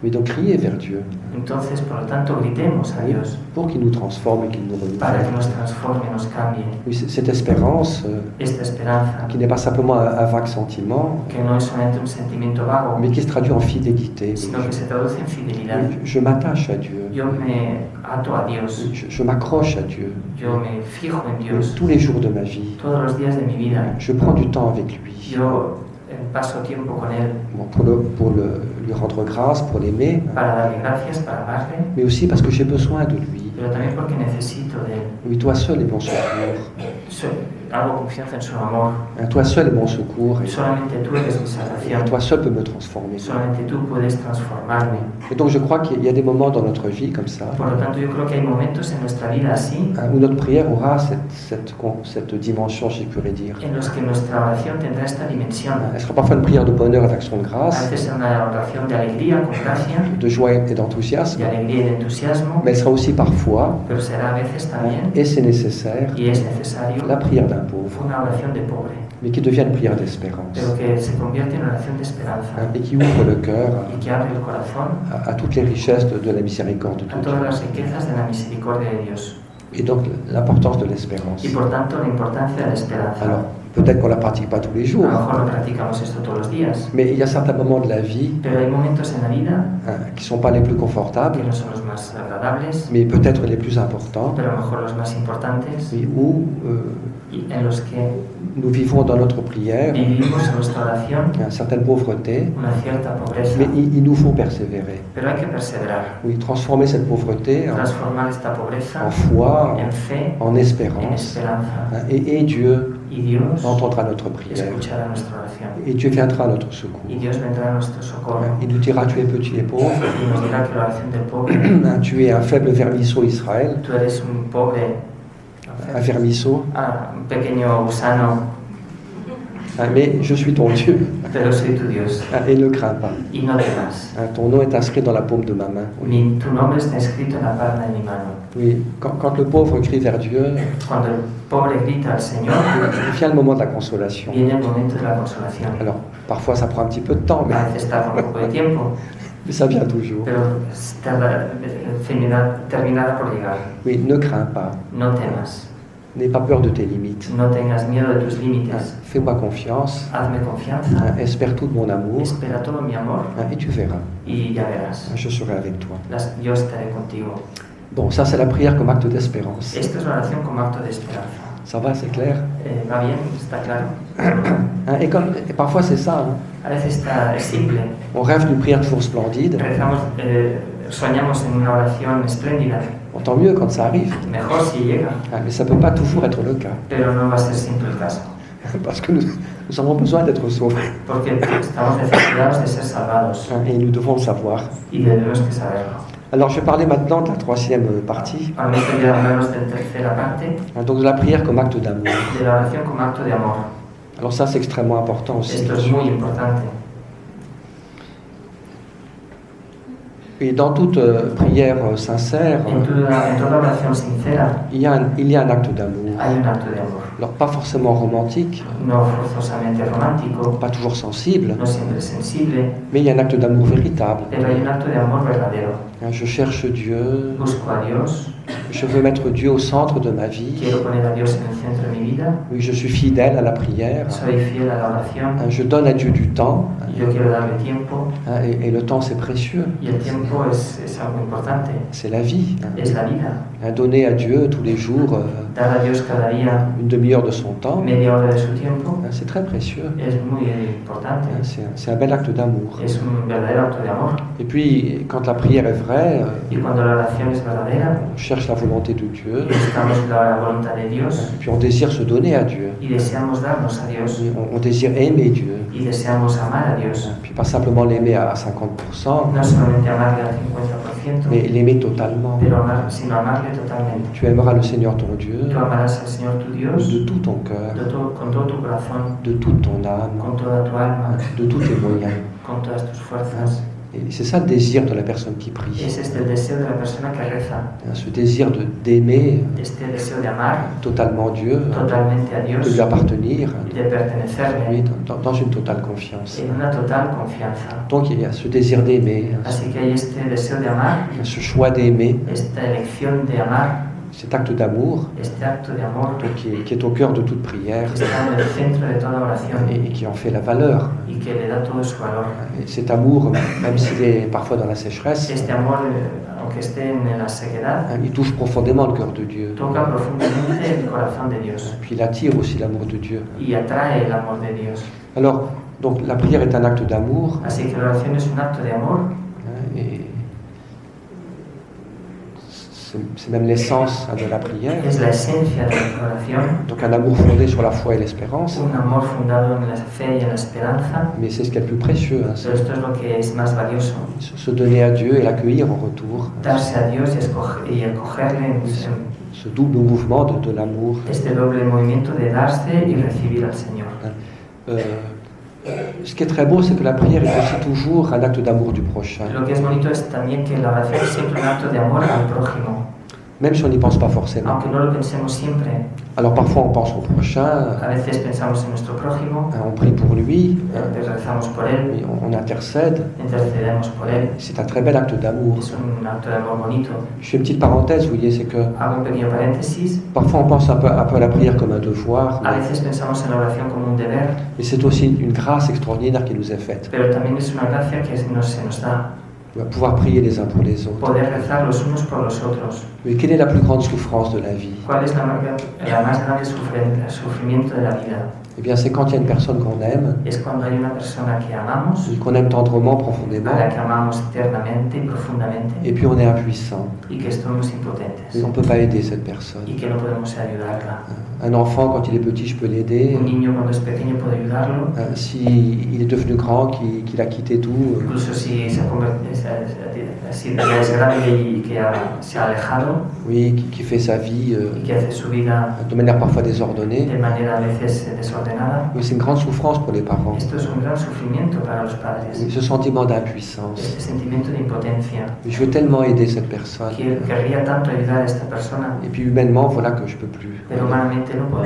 Mais donc criez vers Dieu Entonces, por lo tanto, gritemos a Dios pour qu'il nous transforme et qu'il nous para que renouvelle. nos transforme, nos cambie. Oui, cette espérance Esta esperanza, qui n'est pas simplement un vague sentiment, que no es solamente un sentimiento vago, mais qui se traduit en fidélité. sino que se traduce en fidelidad. Je m'attache à Dieu, Yo me ato a Dios, je m'accroche à Dieu. yo me fijo en Dios Tous les jours de ma vie, todos los días de mi vida. je prends du temps avec lui. Yo paso tiempo con Él Bon, pour lui rendre grâce, pour l'aimer, para darle gracias, para amarle, mais aussi parce que j'ai besoin de lui. pero también porque necesito de Él. Oui, toi seul est mon secours. Hago confianza en su amor. Toi seul est mon secours. Solamente tú eres mi salvación. Toi seul peux me transformer. Solamente tú puedes transformarme. Et donc je crois qu'il y a des moments dans notre vie comme ça, Por lo tanto, yo creo que hay momentos en nuestra vida así, où notre prière aura cette dimension, je pourrais dire. en los que nuestra oración tendrá esta dimensión. Elle sera parfois une prière de bonheur avec action de A grâce, veces es una oración de alegría, con gracia, de joie et d'enthousiasme, de alegría y de entusiasmo, mais elle sera aussi parfois, pero será a veces también, et c'est nécessaire, y es necesario, la prière d'un pauvre, una oración de pobre, mais qui devient une prière d'espérance, pero que se convierte en oración de esperanza et qui ouvre le cœur y que abre el corazón à toutes les richesses de la miséricorde de a Dieu. todas las riquezas de la misericordia de Dios. Et donc l'importance de l'espérance. Y por tanto, la importancia de la esperanza. Alors, peut-être qu'on ne la pratique pas tous les A jours, lo mejor no practicamos esto todos los días, mais il y a certains moments de la vie pero hay momentos en la vida qui ne sont pas les plus confortables, que no son los más agradables, mais peut-être les plus importants, pero a lo mejor los más importantes, oui, où y en los que nous vivons dans notre prière vivimos en nuestra oración une certaine pauvreté, una cierta pobreza, mais il nous faut persévérer. pero hay que perseverar, Oui, transformer cette pauvreté transformar esta pobreza en foi, en fe, en en espérance, esperanza, et Dieu y Dios entendra notre prière, escuchará nuestra oración, et Dieu viendra à notre secours. y Dios vendrá a nuestro socorro, Il nous dira, tu es petit et pauvre, y nos dirá que la oración del pobre, tu es un faible vermisseau Israël, tú eres un pobre, un vermisseau, un pequeño gusano, mais je suis ton Dieu, pero soy tu Dios, et ne crains pas. y no temas. Ton nom est inscrit dans la paume de ma main. Oui, Ni tu nombre está escrito en la palma de mi mano. oui. Quand le pauvre crie vers Dieu, Cuando el pobre grita al Señor, vient le moment de la consolation. viene el momento de la consolación. Alors, parfois ça prend un petit peu de temps, A veces tarda un poco de tiempo, mais ça vient toujours. pero terminará por llegar. Oui, ne crains pas. No temas, N'aie pas peur de tes limites. no tengas miedo de tus límites. Fais-moi confiance. Hazme confianza, Espère tout mon amour. espera todo mi amor Et tu verras. y ya verás. Je serai avec toi. Yo estaré contigo. Bon, ça c'est la prière comme acte d'espérance. Esto es la oración como acto de esperanza. Ça va, c'est clair? ¿Va bien? ¿Está claro? Et parfois c'est ça. A veces es simple. On rêve d'une prière toujours splendide. Soñamos en una oración espléndida. Tant mieux quand ça arrive. Mejor si llega. Mais ça ne peut pas toujours être le cas. Pero no va a ser siempre el caso. Parce que nous avons besoin d'être sauvés. Porque estamos necesitados de ser salvados. Et nous devons le savoir. Y debemos que saberlo. Alors je vais parler maintenant de la troisième partie. Ahora voy a hablaros de la tercera parte. Donc de la prière comme acte d'amour. De la oración como acto de amor. Alors ça c'est extrêmement important aussi. Esto es muy importante. Et dans toute prière sincère, En toda oración sincera il y a un acte d'amour. hay un acto de amor. Alors pas forcément romantique, No forzosamente romántico, pas toujours sensible, no siempre sensible, mais il y a un acte d'amour véritable. pero hay un acto de amor verdadero. Je cherche Dieu, Busco a Dios, je veux mettre Dieu au centre de ma vie. quiero poner a Dios en el centro de mi vida, Oui, je suis fidèle à la prière. soy fiel a la oración, Je donne à Dieu du temps. yo quiero darle tiempo, Et le temps c'est précieux. y el tiempo es algo importante, C'est la vie. es la vida. Donner à Dieu tous les jours Dar a Dios cada día une demi-heure de son temps, media hora de su tiempo c'est très précieux. es muy importante, C'est un bel acte d'amour. es un verdadero acto de amor. Et puis, quand la prière est vraie, Y cuando la oración es verdadera, on cherche la volonté de Dieu, buscamos la voluntad de Dios et puis on désire se donner à Dieu. y deseamos darnos a Dios On désire aimer Dieu. y deseamos amar a Dios. Puis pas simplement l'aimer à 50%, No solamente amarle al 50%, mais l'aimer totalement. sino amarle totalmente. Tu aimeras le Seigneur ton Dieu Tú amarás al Señor tu Dios de tout ton cœur, con todo tu corazón, de toute ton âme, con toda tu alma, de tous tes moyens. con todas tus fuerzas. Et c'est ça le désir de la personne qui prie. Es este el deseo de la persona que reza, Ce désir d'aimer este deseo de amar totalement Dieu, totalmente a de Dios, lui appartenir, de pertenecerle oui, dans une totale confiance. en una total confianza. Donc il y a ce désir d'aimer, Así que hay este deseo de amar, ce choix d'aimer, esta elección de amar, cet acte d'amour este acto de amor donc, qui est au cœur de toute prière que está en el centro de toda oración et qui en fait la valeur. y que le da todo su valor. Et cet amour, même s'il est parfois dans la sécheresse, Este amor, aunque esté en la sequedad, il touche profondément le cœur de Dieu. toca profundamente el corazón de Dios Puis il attire aussi l'amour de Dieu. y atrae el amor de Dios. Alors, donc la prière est un acte d'amour, Así que la oración es un acto de amor et c'est même l'essence de la prière. es la esencia de la oración, Donc un amour fondé sur la foi et l'espérance, un amor fundado en la fe y en la esperanza, mais c'est ce qui est le plus précieux, hein, pero esto es lo que es más valioso, se donner à Dieu et l'accueillir en retour. darse a Dios y acogerle en Ce double mouvement de l'amour. este doble movimiento de darse y recibir al Señor. Ce qui est très beau, c'est que la prière est aussi toujours un acte d'amour du prochain. Lo que es bonito es también que la oración es siempre un acto de amor al prójimo, Même si on n'y pense pas forcément. aunque no lo pensemos siempre. Alors parfois on pense au prochain, A veces pensamos en nuestro prójimo, on prie pour lui, rezamos por él, on intercède. intercedemos por él. C'est un très bel acte d'amour. Es un acto de amor bonito. Je fais une petite parenthèse, vous voyez, c'est que Hago un pequeño paréntesis. parfois on pense un peu à la prière comme un devoir, A veces pensamos en la oración como un deber, mais c'est aussi une grâce extraordinaire qui nous est faite. pero también es una gracia que se nos da. On va pouvoir prier les uns pour les autres. Poder rezar los unos por los otros. Mais quelle est la plus grande souffrance de la vie? ¿Cuál es la más grande sufrimiento de la vida? Eh bien, c'est quand il y a une personne qu'on aime, Es cuando hay una persona que amamos, et qu'on aime tendrement, profondément, a la que amamos eternamente y profundamente, et puis on est impuissant. y que somos impotentes, Et on ne peut pas aider cette personne. y que no podemos ayudarla. Un enfant, quand il est petit, je peux l'aider. Un niño cuando es pequeño puede ayudarlo, S'il est devenu grand, qu'il a quitté tout, incluso si se ha si ya es grande y que se ha alejado, oui, qui fait sa vie y que hace su vida de manière parfois désordonnée. de manera a veces desordenada. Oui, c'est une grande souffrance pour les parents. Esto es un gran sufrimiento para los padres, Oui, ce sentiment d'impuissance. este sentimiento de impotencia. Je veux tellement aider cette personne. Querría tanto ayudar a esta persona, Et puis humainement, voilà que je peux plus. pero humanamente no puedo.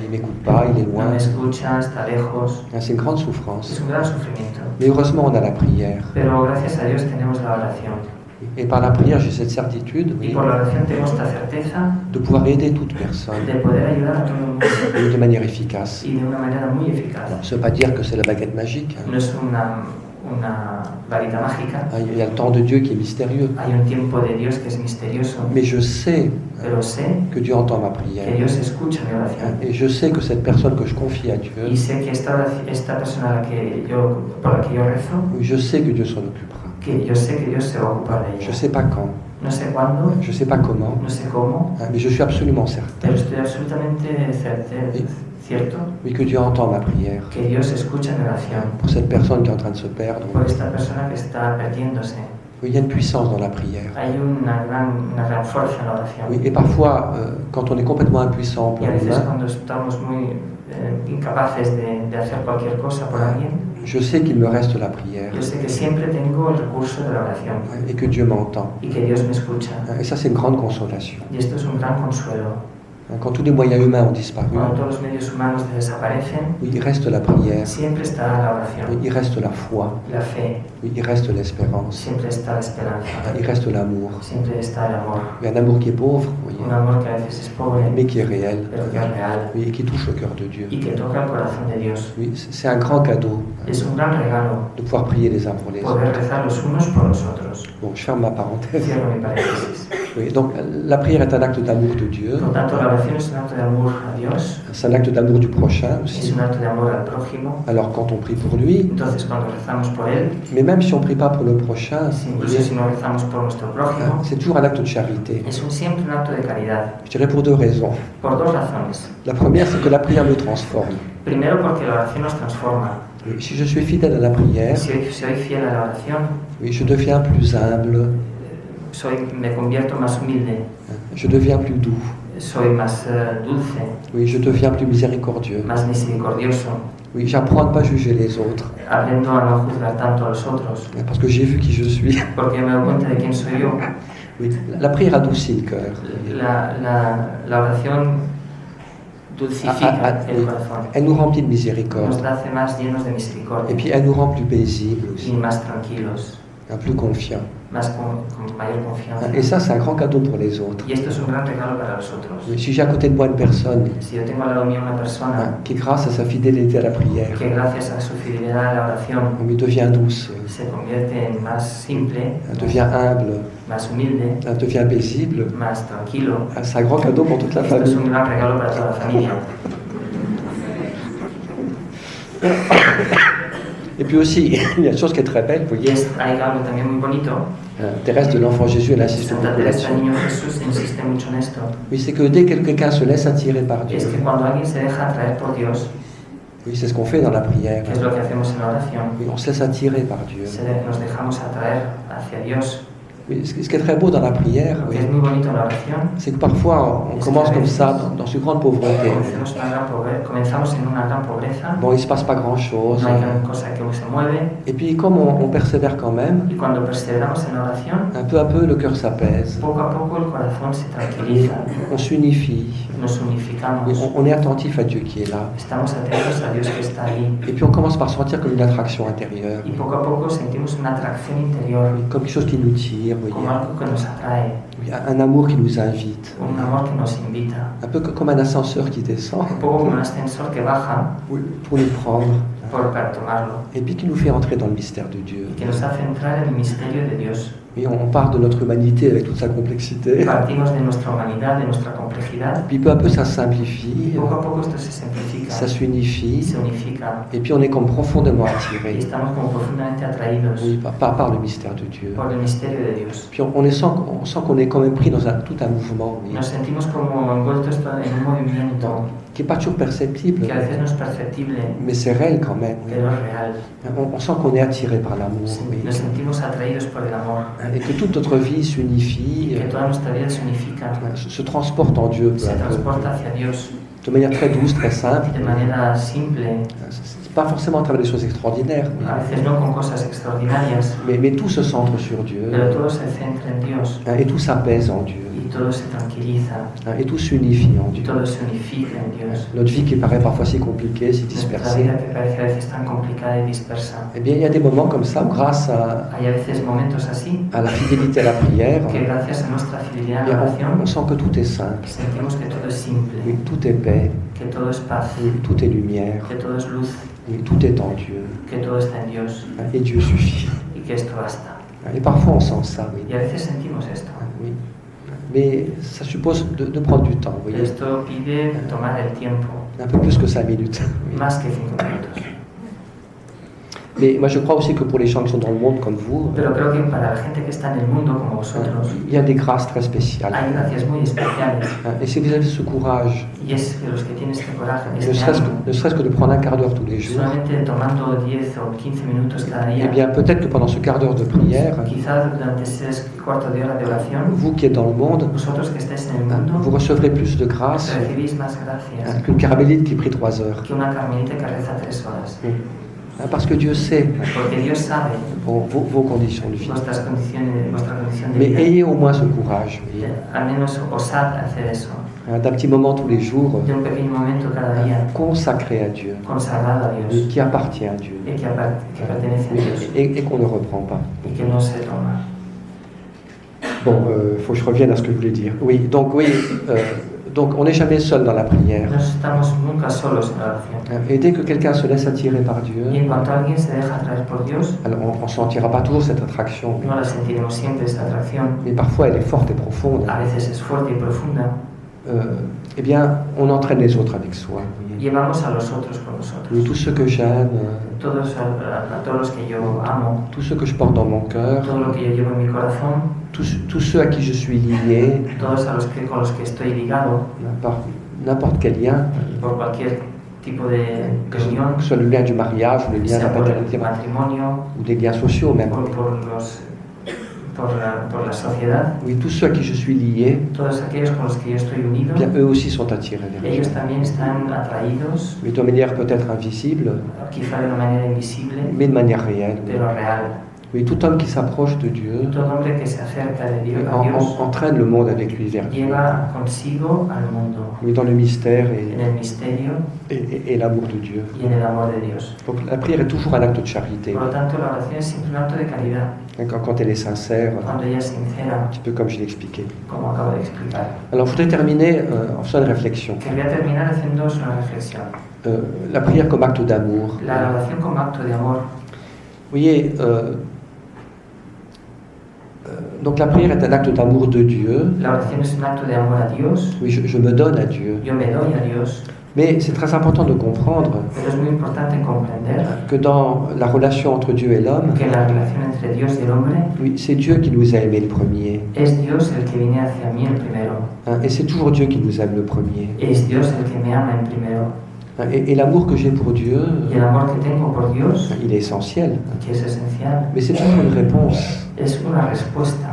Il m'écoute pas, il est No loin. me escucha, está lejos. C'est une grande Es souffrance. un gran sufrimiento. Mais heureusement, on a la prière. Pero gracias a Dios tenemos la oración. Et par la prière, j'ai cette certitude, Y oui, por la oración tenemos esta certeza de pouvoir aider toute personne de poder ayudar a todo el mundo de manière efficace. y de una manera muy eficaz. Ça ne veut pas dire que c'est la baguette magique. No es una varita mágica. Il y a le temps de Dieu qui est mystérieux. Hay un tiempo de Dios que es misterioso, Mais je sais pero sé que Dieu entend ma que prière. Dios escucha mi oración. Et je sais que cette personne que je confie à Dieu, Y sé que esta persona por la que yo rezo, je sais que Dieu s'en occupera. que yo sé que Dios se va a ocupar de Je ne ella. sais pas quand, No sé cuándo, je ne sais pas comment, no sé cómo, mais je suis absolument certain pero estoy absolutamente cierto oui, que Dieu entend ma prière que Dios escucha mi oración pour cette personne qui est en train de se perdre. por esta persona que está perdiéndose. Oui, il y a une puissance dans la prière. Hay una gran fuerza en la oración. Oui, et parfois, quand on est complètement impuissant Y pour a veces l'humain, cuando estamos muy incapaces de hacer cualquier cosa por alguien, je sais qu'il me reste la prière yo sé que siempre tengo el recurso de la oración et que Dieu m'entend. y que Dios me escucha. Et ça, c'est une grande consolation. Y esto es un gran consuelo. Quand tous les moyens humains ont disparu, Cuando todos los medios humanos desaparecen, oui, il reste la prière, siempre está la oui, oración, il reste la foi, la fe, oui, il reste l'espérance, siempre está la esperanza, il reste l'amour. siempre está el amor. Il y a un amour qui est pauvre, vous Un voyez, amor que a veces es pobre, mais qui est réel, pero que es real oui, et qui touche le cœur de Dieu. y que toca el corazón de Dios. Oui, c'est un grand cadeau Es un gran regalo de pouvoir prier les uns pour les poder autres. rezar los unos por los otros. Bon, je ferme ma parenthèse. Cierro mi paréntesis. Oui, donc la prière est un acte d'amour de Dieu, Por tanto, la oración es un acto de amor a Dios, c'est un acte d'amour du prochain es aussi. un acto de amor al prójimo. Alors quand on prie pour lui, Entonces, cuando rezamos por él, mais même si on ne prie pas pour le prochain, vous incluso voyez, si no rezamos por nuestro prójimo, c'est toujours un acte de charité. es siempre un acto de caridad, Je dirais pour deux raisons. por dos razones. La première, c'est que la prière me transforme. Primero, porque la oración nos transforma. Oui, si je suis fidèle à la prière, Si soy fiel a la oración, oui, je deviens plus humble, me convierto más humilde, je deviens plus doux, soy más dulce, oui, je deviens plus miséricordieux. más misericordioso. Oui, j'apprends à ne pas juger les autres. Aprendo a no juzgar tanto a los otros, Parce que j'ai vu qui je suis. porque me doy cuenta de quién soy yo. Oui, la prière adoucit le cœur. La oración dulcifica el Oui. corazón, Elle nous remplit de miséricorde. nos hace más llenos de Et misericordia puis elle nous rend plus paisibles y aussi, más tranquilos, plus confiants. más con mayor confianza. Et ça, c'est un grand cadeau pour les autres. Y esto es un gran regalo para los otros. Oui, si j'ai à côté de moi une personne Si yo tengo al lado mío una persona qui, grâce à sa fidélité à la prière, que gracias a su fidelidad a la oración lui devient douce, se convierte en más simple, elle devient humble, más humilde, elle devient paisible, más tranquilo, c'est un grand cadeau pour toute la esto es famille. un gran regalo para toda la familia. Et puis aussi, il y a une chose qui est très belle, vous voyez, Hay algo también muy bonito. Thérèse de l'Enfant Jésus, elle insiste Santa beaucoup Teresa là-dessus. del Niño Jesús insiste mucho en esto. Oui, c'est que dès que quelqu'un se laisse attirer par Dieu, Es que cuando alguien se deja atraer por Dios, oui, c'est ce qu'on fait dans la prière. que es lo que hacemos en la oración, Oui, on se laisse attirer par Dieu. nos dejamos atraer hacia Dios. Oui, ce qui est très beau dans la prière, Lo oui, que es muy bonito en la oración, c'est que parfois on commence comme ça, dans une grande pauvreté. comenzamos en una gran pobreza, Bon, il ne se passe pas grand-chose. no hay gran cosa que se mueve, Et puis comme on persévère quand même, y cuando perseveramos en la oración, un peu à peu le cœur s'apaise. poco a poco el corazón se tranquiliza, On s'unifie. nos Et unificamos, on est attentif à Dieu qui est là. estamos atentos a Dios que está ahí, Et puis on commence par sentir comme une attraction intérieure. y poco a poco sentimos una atracción interior, Comme quelque chose qui nous tire, vous como voyez. algo que nos atrae, Oui, un amour qui nous invite. un amor que nos invita, Un peu comme un ascenseur qui descend un poco como un ascensor que baja pour nous prendre. para tomarlo, Et puis qui nous fait entrer dans le mystère de Dieu. y que nos hace entrar en el misterio de Dios. Oui, on part de notre humanité avec toute sa complexité. Partimos de nuestra humanidad, de nuestra complejidad, Puis peu à peu ça simplifie, y poco a poco esto se simplifica, ça s'unifie. se unifica, Et puis on est comme profondément y attiré, estamos como profundamente atraídos oui, par le mystère de Dieu. por el misterio de Dios. Puis on sent qu'on est quand même pris dans tout un mouvement, oui, Nos sentimos como envueltos en un movimiento qui n'est pas toujours perceptible, que a veces no es perceptible, mais c'est réel quand même. oui. pero es real. On sent qu'on est attiré par l'amour, oui. Nos sentimos atraídos por el amor, Et que toute notre vie s'unifie, que toda nuestra vida se unifica, se transporte en Dieu peu se à peu. transporta hacia Dios De manière très douce, très simple. de manera simple, C'est pas forcément à travers des choses extraordinaires, a veces no con cosas extraordinarias, mais tout se centre sur Dieu. pero todo se centra en Dios Et tout s'apaise en Dieu. y todo se tranquiliza Et tout s'unifie en y Dieu. todo se unifica en Dios. Notre vie qui paraît parfois si compliquée, si Nuestra dispersée, vida que parece a veces tan complicada y dispersa. eh bien il y a des moments comme ça où grâce Hay a veces momentos así à la fidélité à la prière, que gracias a nuestra fidelidad eh a la bien, on oración sent que tout est simple, sentimos que todo es simple, oui, tout est paix, que todo es paz, oui, tout est lumière, que todo es luz, oui, tout est en Dieu. que todo está en Dios Et Dieu suffit. y que esto basta. Et parfois on sent ça, oui. Y a veces sentimos esto. Oui. Mais ça suppose de prendre du temps, vous voyez, Esto pide tomar el tiempo, un peu plus que 5 minutes. oui. más que 5 minutos. Mais moi je crois aussi que pour les gens qui sont dans le monde comme vous, Pero creo que para la gente que está en el mundo como vosotros, il y a des grâces très spéciales. hay gracias muy especiales. Et si vous avez ce courage, Y es que los que tienen este coraje, ne este serait-ce ánimo, que, ne serait-ce que de prendre un quart d'heure tous les jours, solamente tomando 10 o 15 minutos cada eh día, bien peut-être que pendant ce quart d'heure de prière, quizás durante ese cuarto de hora de oración, vous qui êtes dans le monde, vosotros que estáis en el vous mundo, recevrez plus de grâce recibís más gracias qu'une carmélite qui prie 3 heures. que una carmelita que reza 3 horas. Parce que Dieu sait Porque Dios sabe vos conditions de vie. vuestra condición de Mais vida. ayez au moins ce courage, oui. Al menos osad hacer eso. D'un petit moment tous les jours, De un pequeño momento cada día, consacré à Dieu, consagrado a Dios, qui appartient à Dieu, y que pertenece a Dios, et qu'on ne reprend pas. y que no se toma. Bon, faut que je revienne à ce que je voulais dire. Oui, donc on n'est jamais seul dans la prière. No estamos nunca solos en la oración. Et dès que quelqu'un se laisse attirer par Dieu, Y en cuanto alguien se deja atraer por Dios, alors on ne sentira pas toujours cette attraction, no la sentiremos siempre esta atracción. mais parfois elle est forte et profonde. A veces es fuerte y profunda. Eh bien, on entraîne les autres avec soi. Llevamos a los otros con Oui, nosotros. tous ceux que j'aime, A todos los que yo amo, tous ceux que je porte dans mon cœur, todo lo que yo llevo en mi corazón, tous ceux à qui je suis lié, todos con los que estoy ligado, par n'importe quel lien, por cualquier tipo de que ce unión, soit le lien du mariage ou le lien de sea la por el paternité, matrimonio, ou des liens sociaux même. por los por la sociedad, oui, tous ceux à qui je suis lié, todos aquellos con los que yo estoy unido, bien, eux aussi sont attirés vers ellos Dieu. también están atraídos, Mais de manière peut-être invisible, quizá de una manera invisible, mais de manière réelle. pero real. Oui, tout homme qui s'approche de Dieu Todo hombre que se acerca de Dios, a Dios entraîne le monde avec lui vers Dieu. lleva consigo al mundo, Oui, dans le mystère en el misterio et l'amour de Dieu. y en el amor de Dios. Donc la prière est toujours un acte de charité. Por lo tanto, la oración es siempre un acto de caridad, Quand elle est sincère, cuando ella es sincera, un petit peu comme je l'ai expliqué. como acabo de explicar. Alors je voudrais terminer en faisant une réflexion. Quería terminar haciéndoos una reflexión. La prière comme acte d'amour. La oración como acto de amor. Vous voyez, donc la prière est un acte d'amour de Dieu. La oración es un acto de amor a Dios. Oui, je me donne à Dieu. Yo me doy a Dios. Mais c'est très important de comprendre Pero es muy importante comprender que dans la relation entre Dieu et l'homme, que la relación entre Dios y el hombre oui, c'est Dieu qui nous a aimés le premier. es Dios el que viene hacia mí el primero. Et c'est toujours Dieu qui nous aime le premier. Es Dios el que me ama el primero. Et l'amour que j'ai pour Dieu, Y el amor que tengo por Dios, il est essentiel. que es esencial, Mais c'est toujours une réponse es una respuesta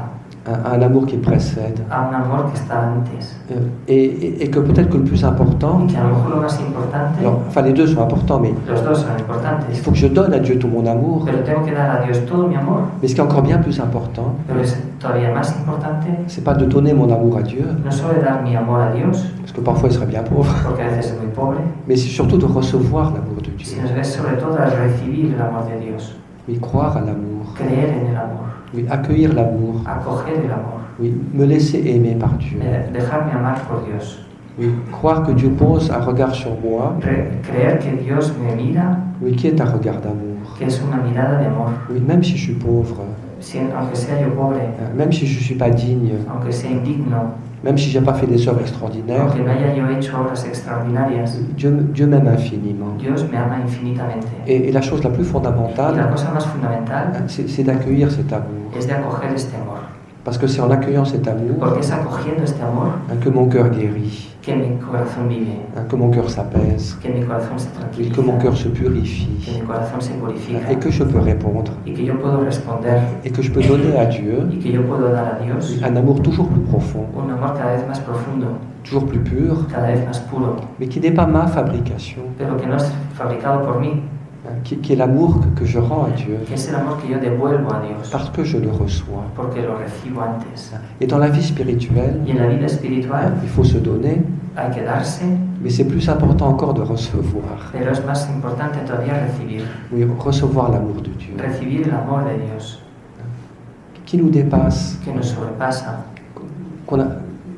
à un amour qui précède. a un amor que está antes. Et que peut-être que le plus important, Y que a lo mejor lo más importante, alors, enfin les deux sont importants, mais los dos son il importantes, faut que je donne à Dieu tout mon amour. pero tengo que dar a Dios todo mi amor. Mais ce qui est encore bien plus important, Pero es todavía más importante c'est pas de donner mon amour à Dieu, no solo dar mi amor a Dios, parce que parfois il serait bien pauvre, porque a veces soy muy pobre, mais c'est surtout de recevoir l'amour de Dieu. sino es sobre todo al recibir el amor de Dios, Oui, croire à l'amour. creer en el amor, Oui, accueillir l'amour. acoger el amor, Oui, me laisser aimer par Dieu. dejarme amar por Dios, Oui, croire que Dieu pose un regard sur moi, creer que Dios me mira, oui, qui est un regard d'amour. que es una mirada de amor, Oui, même si je suis pauvre, aunque sea yo pobre, même si je ne suis pas digne, aunque sea indigno, même si je n'ai pas fait des œuvres extraordinaires, aunque no haya yo hecho obras extraordinarias, Dieu m'aime infiniment. Dios me ama infinitamente. Et la chose la plus Y la fondamentale, cosa más fundamental c'est d'accueillir cet amour. es de acoger este amor, Parce que c'est en accueillant cet amour porque es acogiendo este amor que mon cœur guérit, que mi corazón vive, que mon cœur s'apaise, que mi corazón se que mon tranquiliza, cœur se que purifie, mi corazón se purifica et que je peux répondre, y que yo puedo responder et que je peux donner à Dieu y que yo puedo dar a Dios un amour toujours plus profond, un amor cada vez más profundo, toujours plus pur, cada vez más puro, mais qui n'est pas ma fabrication, pero que no es fabricado por mí, qui est l'amour que je rends à Dieu, que es el amor que yo devuelvo a Dios, parce que je le reçois. porque lo recibo antes. Et dans la vie spirituelle, Y en la vida espiritual il faut se donner, hay que darse, mais c'est plus important encore de recevoir. pero es más importante todavía recibir, Oui, recevoir l'amour de Dieu, recibir el amor de Dios, qui nous dépasse, que nos sobrepasa,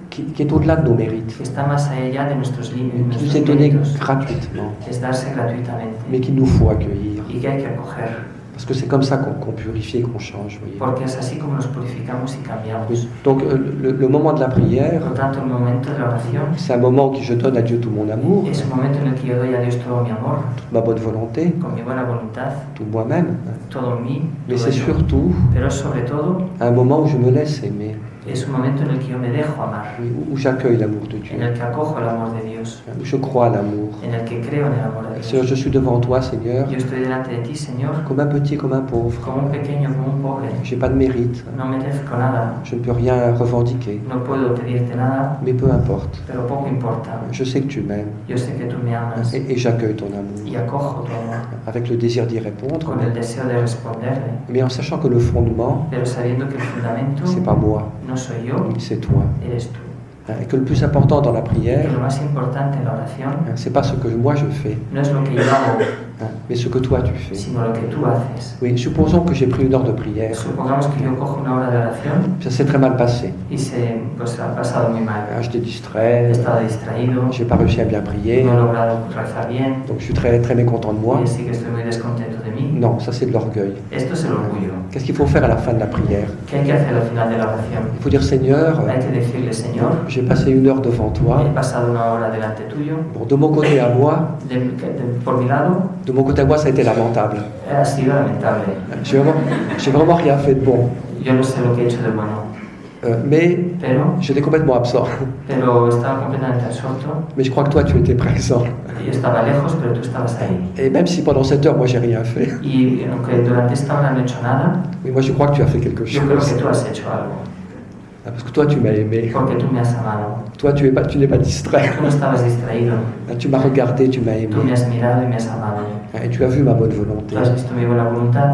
qui est au-delà de nos mérites, que está más allá de nuestros qui nous límites, est nuestros donné méritos, gratuitement, es darse gratuitamente mais qu'il nous faut accueillir. y que hay que acoger, Parce que c'est comme ça qu'on purifie et qu'on change. Voyez. porque es así como nos purificamos y cambiamos. Oui. Donc le moment de la prière, Por lo tanto, el momento de la oración c'est un moment où je donne à Dieu tout mon amour, es un momento en el que yo doy a Dios todo mi amor, toute ma bonne volonté, con mi buena voluntad, tout moi-même. todo en mí, Mais todo c'est yo. surtout Pero sobre todo un moment où je me laisse aimer, es un momento en el que yo me dejo amar, oui, où j'accueille l'amour de en Dieu, el que acojo el amor de Dios, où je crois à l'amour. en el que creo en el amor de Seigneur, Dios. je suis devant toi, Seigneur, Yo estoy delante de ti, Señor, comme un petit, comme un pauvre. como un pequeño, como un pobre. J'ai pas de mérite, No merezco nada, je ne peux rien revendiquer, no puedo pedirte nada, mais peu importe. pero poco importa. Je sais que tu m'aimes Yo sé que tú me amas et j'accueille ton amour y acojo tu amor, avec le désir d'y répondre, con el deseo de responderle, mais en sachant que le fondement, pero sabiendo que el fundamento c'est pas moi, no soy yo, c'est toi. eres tú. Et que le plus important dans la Que prière, lo más importante en la oración c'est pas ce que moi je fais, no es lo que yo hago, mais ce que toi tu fais. sino lo que tú haces. Oui, supposons que j'ai pris une heure de prière, Supongamos que yo cojo una hora de oración ça s'est très mal passé. y pues ha pasado muy mal. J'étais He distrait, estado distraído, j'ai pas réussi à bien prier, no he logrado rezar bien donc je suis très, très mécontent de moi. y sí que estoy muy descontento de mí. Non, ça c'est de l'orgueil. Esto es el orgullo. Qu'est-ce qu'il faut faire à la fin de la prière? ¿Qué hay que hacer al final de la oración? Il faut dire Seigneur, Hay que decirle, Señor, j'ai passé une heure devant toi. he pasado una hora delante tuyo, Bon, de mon côté à moi, por mi lado ça a été lamentable. ha sido lamentable. J'ai vraiment rien fait de bon. Yo no sé lo que he hecho de bueno. Mais pero j'étais complètement absent. estaba completamente absorto Mais je crois que toi, tu étais présent. y estaba lejos, pero tú estabas ahí. Et même si pendant cette heure, moi, j'ai rien fait, Y aunque durante esta hora no he hecho nada, mais moi, je crois que tu as fait quelque yo creo chose. que tú has hecho algo, Parce que toi, tu m'as aimé. porque tú me has amado. Toi, tu n'es pas distrait. Tú no estabas distraído, Tu m'as regardé, tu m'as tú me aimé. has mirado y me has amado. Et tu as vu ma bonne volonté. Tú has visto mi buena voluntad,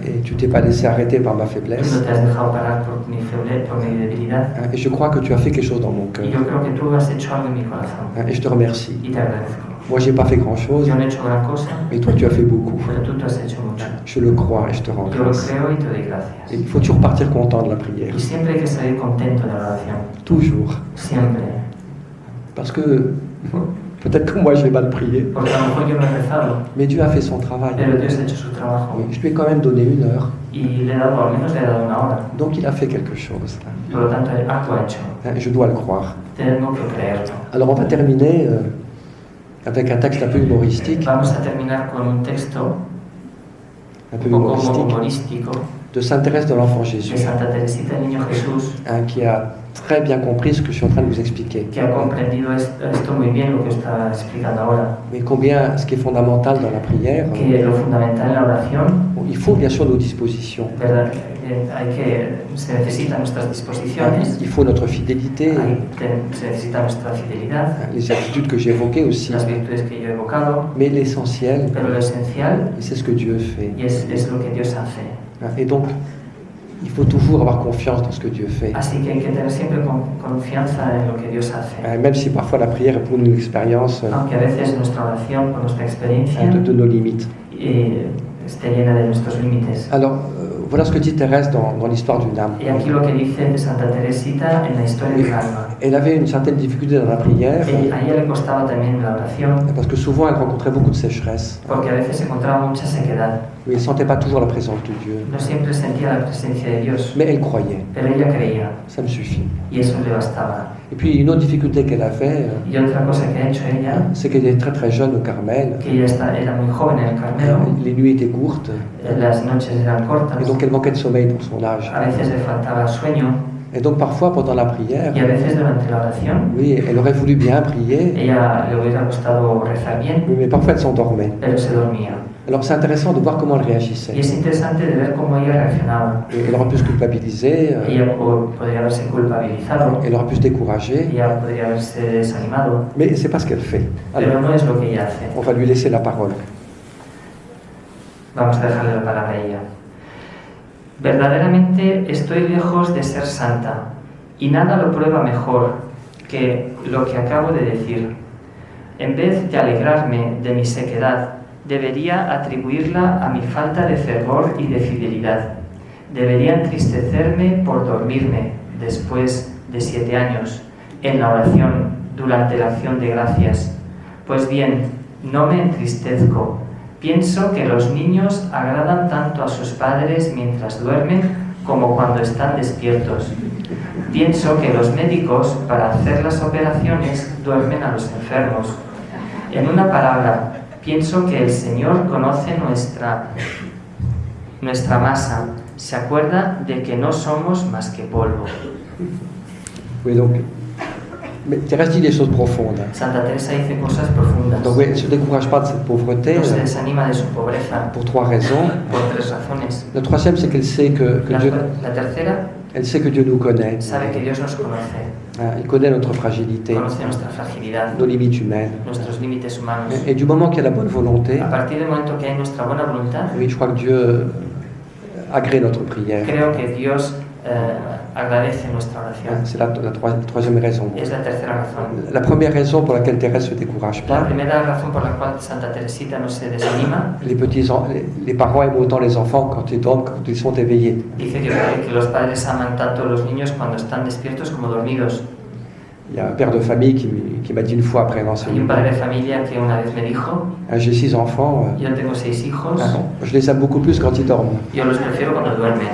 Et tu t'es pas laissé arrêter par ma tú no faiblesse. te has dejado parar por mi debilidad. Et je crois que tu as fait quelque chose dans mon Y cœur. yo creo que tú has hecho algo en mi corazón. Et je te remercie. Y te agradezco. Moi, j'ai pas fait grand-chose, Yo no he hecho gran cosa, mais toi, tu as fait beaucoup. pero tú has hecho mucho. Je le crois et je te rends Yo lo grâce. creo y te doy Et gracias. il faut toujours partir content de la prière. Y siempre hay que salir contento de la oración. Toujours. Siempre. Parce que peut-être que moi, je vais mal prier, Porque a lo mejor yo no he rezado, mais Dieu a fait son travail. pero Dios ha hecho su trabajo. Oui, je lui ai quand même donné 1 heure. Y le he dado, al menos le he dado una hora. Donc, il a fait quelque chose. Por lo tanto, algo ha hecho. Et je dois le croire. Tengo que creerlo. Alors, on va terminer avec un texte un peu humoristique. Vamos a terminar con un texto Un peu un poco humoristique. humorístico De Sainte Thérèse de l'Enfant de Jésus, Santa Teresita del Niño Jesús, qui a très bien compris ce que je suis en train de vous expliquer. que ha comprendido esto muy bien, lo que está explicando ahora. Mais combien ce qui est fondamental dans la prière, Que lo fundamental en la oración, il faut bien sûr nos dispositions. ¿verdad? Se necesitan nuestras disposiciones, Il faut notre fidélité, se necesita nuestra fidelidad, les attitudes que j'ai évoquées aussi. las virtudes que yo he evocado, Mais l'essentiel, pero lo esencial c'est ce que Dieu fait. y es lo que Dios hace. Et donc, il faut toujours avoir confiance dans ce que Dieu fait. Así que hay que tener siempre confianza en lo que Dios hace. Même si parfois la prière est pour nous une expérience Aunque a veces nuestra oración, por nuestra experiencia, de nos limites. esté llena de nuestros límites. Alors, voilà ce que dit Thérèse dans l'histoire d'une âme. Y aquí lo que dice Santa Teresita en la historia del alma. Elle avait une certaine difficulté dans la prière, A ella le costaba también la oración, parce que souvent elle rencontrait beaucoup de sécheresse. porque a veces encontraba mucha sequedad. Mais elle ne sentait pas toujours la présence de Dieu. No siempre sentía la presencia de Dios, Mais elle croyait. pero ella creía, Ça me suffit. y eso le bastaba. Et puis une autre difficulté qu'elle avait, Y otra cosa que ha hecho ella, c'est qu'elle était très très jeune au Carmel. que ella era muy joven en el Carmelo, Les nuits étaient courtes. las noches eran cortas, Et donc elle manquait de sommeil pour son âge. a veces le faltaba sueño, Et donc parfois pendant la prière, y a veces durante la oración, oui, elle aurait voulu bien prier, ella le hubiera gustado rezar bien, oui, mais parfois elle s'endormait. pero se dormía. Alors c'est intéressant de voir comment elle Y réagissait. es interesante de ver cómo ella reaccionaba. Et elle aurait pu se culpabiliser, Ella podría haberse culpabilizado, elle aurait pu se décourager, ella podría haberse desanimado, mais c'est pas ce qu'elle fait. pero Alors, no es lo que ella hace. on va lui laisser la parole. Vamos a dejarle la palabra a ella. Verdaderamente estoy lejos de ser santa y nada lo prueba mejor que lo que acabo de decir. En vez de alegrarme de mi sequedad, debería atribuirla a mi falta de fervor y de fidelidad. Debería entristecerme por dormirme después de 7 años en la oración durante la acción de gracias. Pues bien, no me entristezco. Pienso que los niños agradan tanto a sus padres mientras duermen como cuando están despiertos. Pienso que los médicos, para hacer las operaciones, duermen a los enfermos. En una palabra, pienso que el Señor conoce nuestra masa, se acuerda de que no somos más que polvo. Oui, donc, mais Thérèse dit des choses profondes. Santa Teresa dice cosas profundas. Donc oui, elle ne se décourage pas de cette pauvreté No se desanima de su pobreza pour 3 raisons. por 3 razones. La troisième, c'est qu'elle sait que Dieu, La tercera, elle sait que Dieu nous connaît. sabe que Dios nos conoce, Il connaît notre fragilité, conoce nuestra fragilidad, nos limites humaines. nuestros límites humanos. Et du moment qu'il y a la bonne volonté, A partir del momento que hay nuestra buena voluntad, oui, je crois que Dieu agrée notre prière. creo que Dios agradece nuestra oración. C'est la troisième raison. Es la tercera razón. La première raison pour laquelle Thérèse ne se décourage La pas, primera razón por la cual Santa Teresita no se desanima, les parents aiment autant les enfants quand ils dorment, quand ils sont éveillés. dice que los padres aman tanto a los niños cuando están despiertos como dormidos. Il y a un père de famille qui m'a dit une fois après un Hay un enseignement, padre de familia que una vez me dijo, j'ai 6 enfants, yo tengo 6 hijos, je les aime beaucoup plus quand ils dorment. yo los prefiero cuando duermen.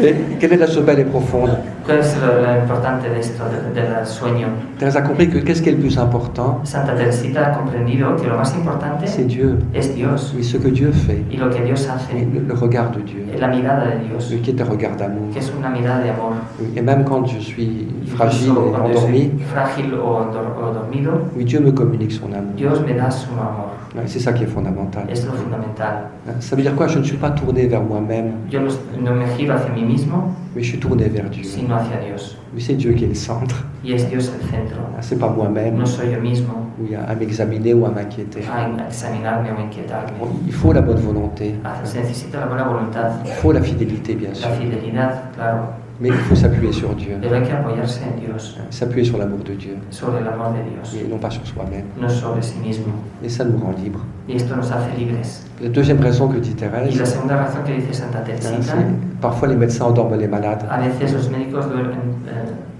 Mais quelle est la chose belle et profonde? ¿Cuál es lo importante de esto, del sueño? Thérèse a compris que qu'est-ce qui est le plus important? Santa Teresita ha comprendido que lo más importante C'est Dieu. es Dios Oui, ce que Dieu fait. y lo que Dios Oui, hace, le regard de Dieu. la mirada de Dios, Oui, qui est un regard d'amour. que es una mirada de amor. Oui, et même quand je suis fragile Incluso et cuando yo endormi, soy frágil o dormido, oui, Dieu me communique son amour. Dios me da su amor. Oui, c'est ça qui est fondamental. Es lo fundamental. Ça veut dire quoi? Je ne suis pas tourné vers moi-même, Yo no me giro hacia mí mismo, mais je suis tourné vers Dieu. sino hacia Dios. Oui, c'est Dieu qui est le centre. Y es Dios el centro. C'est pas moi-même, No soy yo mismo oui, à m'examiner ou à m'inquiéter. a examinarme o inquietarme. Bon, il faut la bonne volonté, Se necesita la buena voluntad, il faut la fidélité, bien sûr, la fidelidad, claro, mais il faut s'appuyer sur Dieu, pero hay que apoyarse en Dios, s'appuyer sur l'amour de Dieu, sobre el amor de Dios, et non pas sur soi-même. no sobre sí mismo. Et ça nous rend libres. Y esto nos hace libres. La deuxième raison que dit Y Thérèse, la segunda razón que dice Santa Teresita, c'est parfois les médecins endorment les malades. a veces los médicos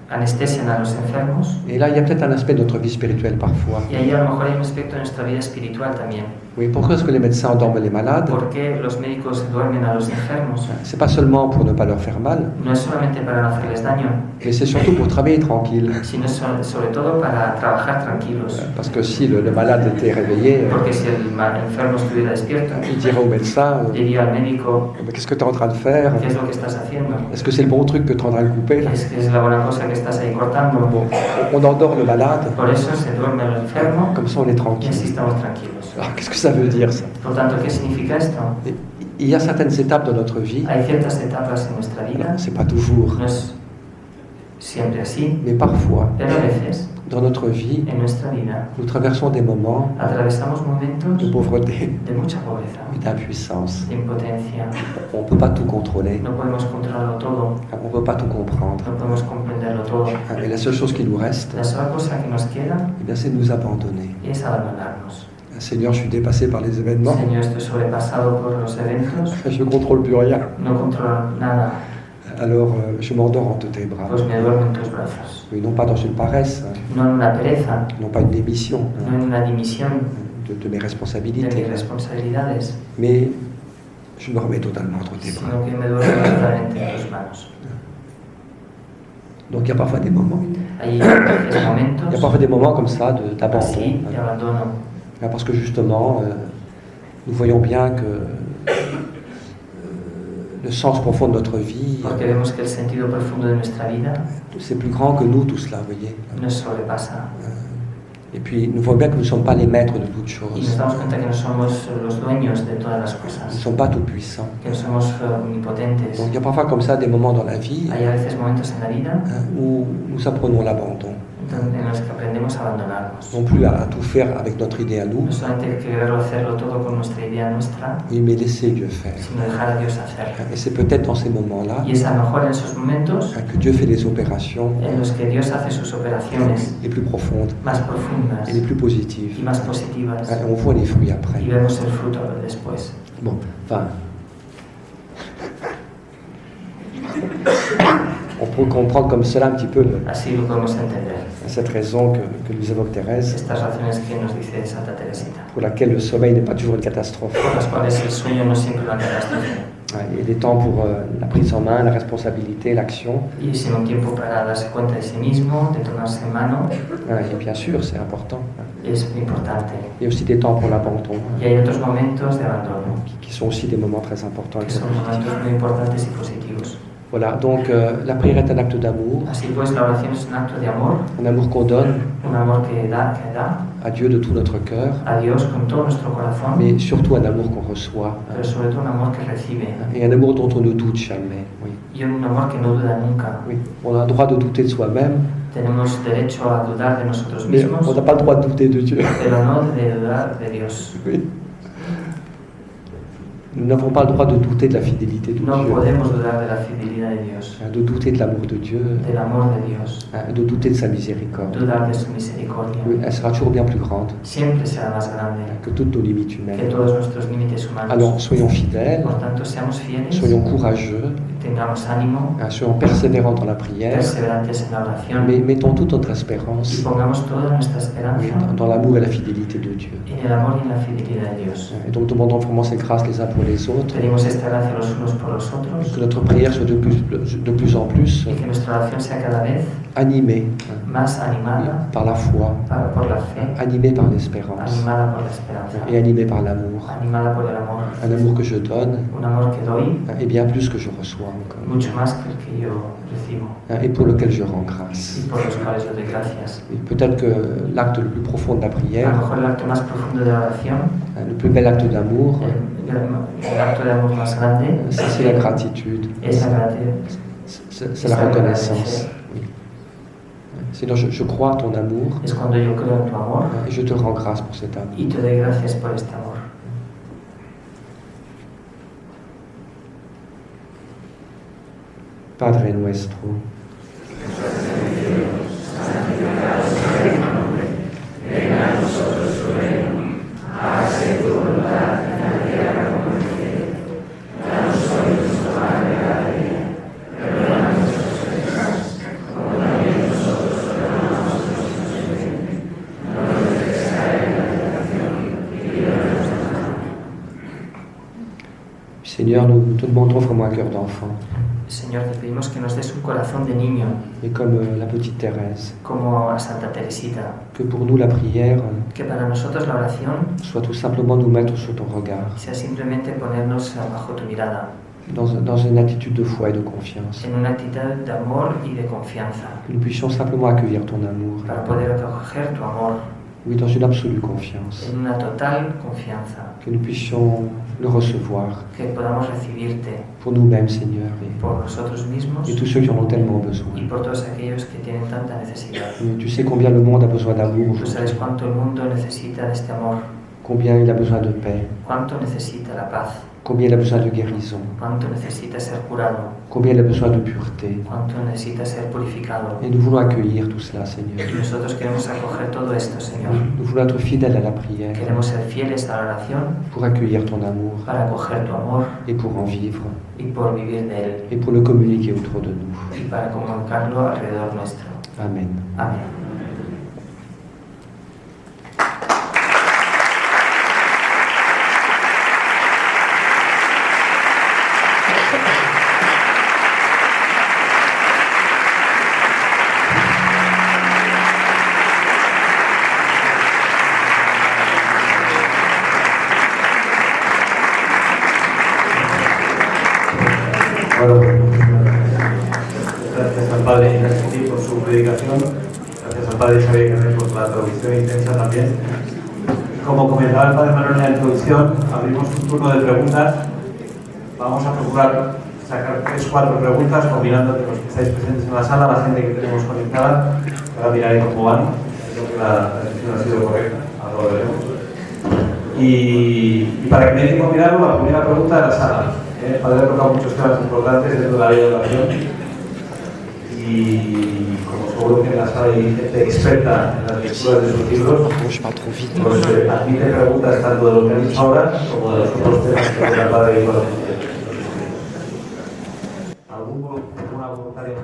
anestesian a los enfermos, Et là, il y a peut-être un aspect de notre vie spirituelle parfois. y ahí a lo mejor hay un aspecto de nuestra vida espiritual también. Oui, pourquoi est-ce que les médecins endorment les malades? ¿Por qué los médicos duermen a los enfermos? C'est pas seulement pour ne pas leur faire mal, No es solamente para no hacerles daño, mais c'est surtout pour travailler tranquille. sino sobre todo para trabajar tranquilos. Parce que si le malade était réveillé, Porque si el enfermo estuviera despierto, il dirait au médecin, diría al médico, mais qu'est-ce que tu es en train de faire? ¿qué es lo que estás haciendo? Est-ce que c'est le bon truc que tu es en train de couper là? Es que es la buena cosa que estás ahí cortando. Bon, on endort le malade, Por eso se duerme el enfermo comme ça on est y tranquille. así estamos tranquilos. Alors qu'est-ce que ça veut dire ça? Por tanto, ¿qué significa esto? Et il y a certaines étapes dans notre vie, Hay ciertas etapas en nuestra vida, alors, c'est pas toujours, no es siempre así, mais parfois, pero a veces dans notre vie, en nuestra vida nous traversons des moments atravesamos de momentos pauvreté de mucha pobreza, et d'impuissance. de impotencia. On ne peut pas tout contrôler, No podemos controlarlo todo, on ne peut pas tout comprendre. no podemos comprenderlo todo. Et la seule chose qui nous reste, La sola cosa que nos queda eh bien, c'est de nous abandonner. es abandonarnos. Seigneur, je suis dépassé par les événements, Señor, estoy sobrepasado por los eventos, je ne contrôle plus rien. no controlo nada, Alors je m'endors entre tes bras. pues me duermo en tus brazos. Oui, non pas dans une paresse, No en una pereza, non pas une démission no en una dimisión de mes de responsabilités, mis responsabilidades, mais je me remets totalement entre tes bras. sino que me duermo totalmente en tus manos. Donc il y a parfois des moments, Hay a veces il y a momentos parfois des moments comme ça d'abandon, así de abandono, parce que justement, nous voyons bien que le sens profond de notre vie, porque vemos que el sentido profundo de nuestra vida c'est plus grand que nous tout cela, vous voyez. nos sobrepasa. Et puis nous voyons bien que nous ne sommes pas les maîtres de toutes Y nos choses, damos cuenta que no somos los dueños de todas las nous ne cosas, sommes pas tout puissants. que no somos omnipotentes. Donc il y a parfois comme ça des moments dans la vie Hay a veces momentos en la vida où nous apprenons l'abandon, en los que aprendemos a abandonarnos. non plus à tout faire avec notre idée à nous, No solamente quererlo hacerlo todo con nuestra idea nuestra, oui, mais laisser Dieu faire. sino dejar a Dios hacer. Et c'est peut-être dans ces moments-là Y es a lo mejor en esos momentos que Dieu fait les opérations en los que Dios hace sus operaciones les plus profondes más profundas et les plus y positives. más positivas, Et on voit les fruits après. y vemos el fruto después. Bon, enfin, on peut comprendre comme cela un petit peu Así lo podemos entender. cette raison que nous évoque Thérèse, Estas razones que nos dice Santa Teresita, pour laquelle le sommeil n'est pas toujours une catastrophe. por las cuales el sueño no es siempre una catástrofe, Il y a des temps pour la prise en main, la responsabilité, l'action. y sino un tiempo para darse cuenta de sí mismo, de tomarse en mano, Et bien sûr, c'est important. es muy importante. Il y a aussi des temps pour l'abandon, Y hay otros momentos de abandono, qui sont aussi des moments très importants. que son momentos muy importantes y positivos. Voilà, donc la prière est un acte d'amour, Así pues, la oración es un acto de amor, un amour qu'on donne un amor que da à Dieu de tout notre cœur, a Dios con todo nuestro corazón, mais surtout un amour qu'on reçoit, pero sobre todo un amor que recibe, et un amour dont on ne doute jamais. Oui. y un amor que no duda nunca. Oui. On a le droit de douter de soi-même, Tenemos derecho a dudar de nosotros mais mismos, on n'a pas le droit de douter de Dieu. pero no de dudar de Dios. Oui. Nous n'avons pas le droit de douter de la fidélité de No Dieu, podemos dudar de la fidelidad de Dios, de douter de l'amour de Dieu, del amor de Dios, de douter de sa miséricorde. dudar de su misericordia. Oui, elle sera toujours bien plus grande Siempre será más grande que toutes nos limites que humaines. todos nuestros límites humanos. Alors soyons fidèles, Por tanto, seamos fieles, soyons courageux, tengamos ánimo, soyons persévérants dans la prière, perseverantes en la oración, mais mettons toute notre y espérance pongamos toda nuestra esperanza dans l'amour et la fidélité de Dieu. en el amor y en la fidelidad de Dios. Et donc demandons vraiment ces grâces les uns pour les autres, Pedimos esta gracia los unos por los otros que notre prière soit de plus en plus y que nuestra oración sea cada vez animée más animada par la foi, por la fe, animée par l'espérance animada por la esperanza, et animée par l'amour. animada por el amor, Un amour que je donne un amor que doy et bien plus que je reçois encore, mucho más que el que yo recibo et pour lequel je rends grâce. y por los cuales yo doy gracias. Et peut-être que l'acte le plus profond de la A lo prière, mejor el acto más profundo de la oración, le plus bel acte d'amour, el acto de amor más grande, c'est la gratitude, es la gratitud. c'est la reconnaissance. Oui. Sinon, je crois en ton amour Es cuando yo creo en tu amor et je te rends grâce pour cet amour. y te doy gracias por este amor. Padre nuestro, Seigneur, nous te demandons vraiment un cœur d'enfant, Señor, te pedimos que nos des un corazón de niño, et comme la petite Thérèse, como a Santa Teresita, que pour nous la prière que para nosotros la oración soit tout simplement nous mettre sous ton regard, sea simplemente ponernos bajo tu mirada, dans une attitude de foi et de confiance, en una actitud de amor y de confianza, que nous puissions simplement accueillir ton amour, para poder acoger tu amor oui, dans une absolue confiance, en una total confianza, que nous puissions le recevoir que podamos recibirte pour nous-mêmes, Seigneur, por nosotros mismos et tous ceux qui en ont tellement besoin. y por todos aquellos que tienen tanta necesidad. Et tu sais combien le monde a besoin d'amour Tú sabes aujourd'hui, cuánto el mundo necesita de este amor, combien il a besoin de paix, cuánto necesita la paz, combien il a besoin de guérison, cuánto necesita ser curado, combien il a besoin de pureté. cuánto necesita ser purificado. Et nous voulons accueillir tout cela, Seigneur. Y nosotros queremos acoger todo esto, Señor. Nous voulons être fidèles à la prière Queremos ser fieles a la oración pour accueillir ton amour para acoger tu amor et pour en vivre y por vivir de él et pour le communiquer autour de nous. y para comunicarlo alrededor nuestro. Amen. Amén. Bueno, gracias al Padre Ignacio por su predicación, gracias al Padre Xavier Carrer por la traducción intensa también. Como comentaba el Padre Manuel en la introducción, abrimos un turno de preguntas. Vamos a procurar sacar 3 o 4 preguntas, combinando entre los que estáis presentes en la sala, la gente que tenemos conectada. Ahora miraré cómo van, creo que la decisión ha sido correcta, ahora lo veremos. Y para que me dejen combinarlo, la primera pregunta de la sala. El Padre ha tocado muchos temas importantes dentro de la vida de oración y como seguro que en la sala hay gente experta en las lecturas de sus libros, Je parle trop vite. pues admite preguntas tanto de lo que han dicho ahora como de los otros temas que tiene el Padre y ¿Alguna voluntaria?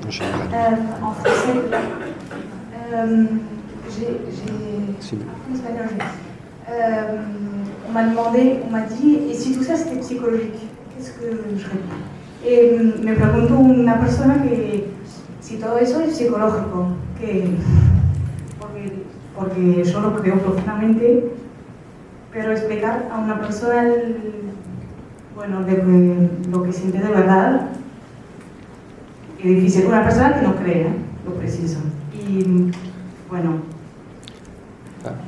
En français, Si- en espagnol, on m'a demandé, on m'a dit, et si tout ça c'était psychologique, qu'est-ce que je réponds? Me preguntó una persona que si todo eso es psicológico, porque yo lo creo profundamente, pero explicar a una persona lo que siente de verdad es difícil. Una persona que no cree, lo preciso. Y bueno.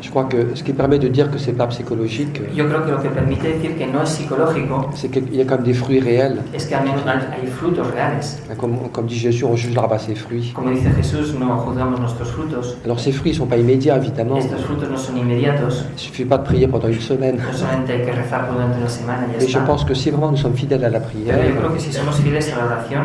Je crois que ce qui permet de dire que c'est pas psychologique, Yo creo que lo que permite decir que no es psicológico c'est qu'il y a quand même des fruits réels. es que al menos hay frutos reales. Comme dit Jésus, on jugera pas ses fruits. Como dice Jesús, no juzgamos nuestros frutos. Alors ces fruits ne sont pas immédiats, évidemment. Estos frutos no son inmediatos, Il ne suffit pas de prier pendant une semaine. no solamente hay que rezar durante una semana y ya Mais je está. pense que si vraiment nous sommes fidèles à la Pero prière, yo creo que si somos fieles a la oración,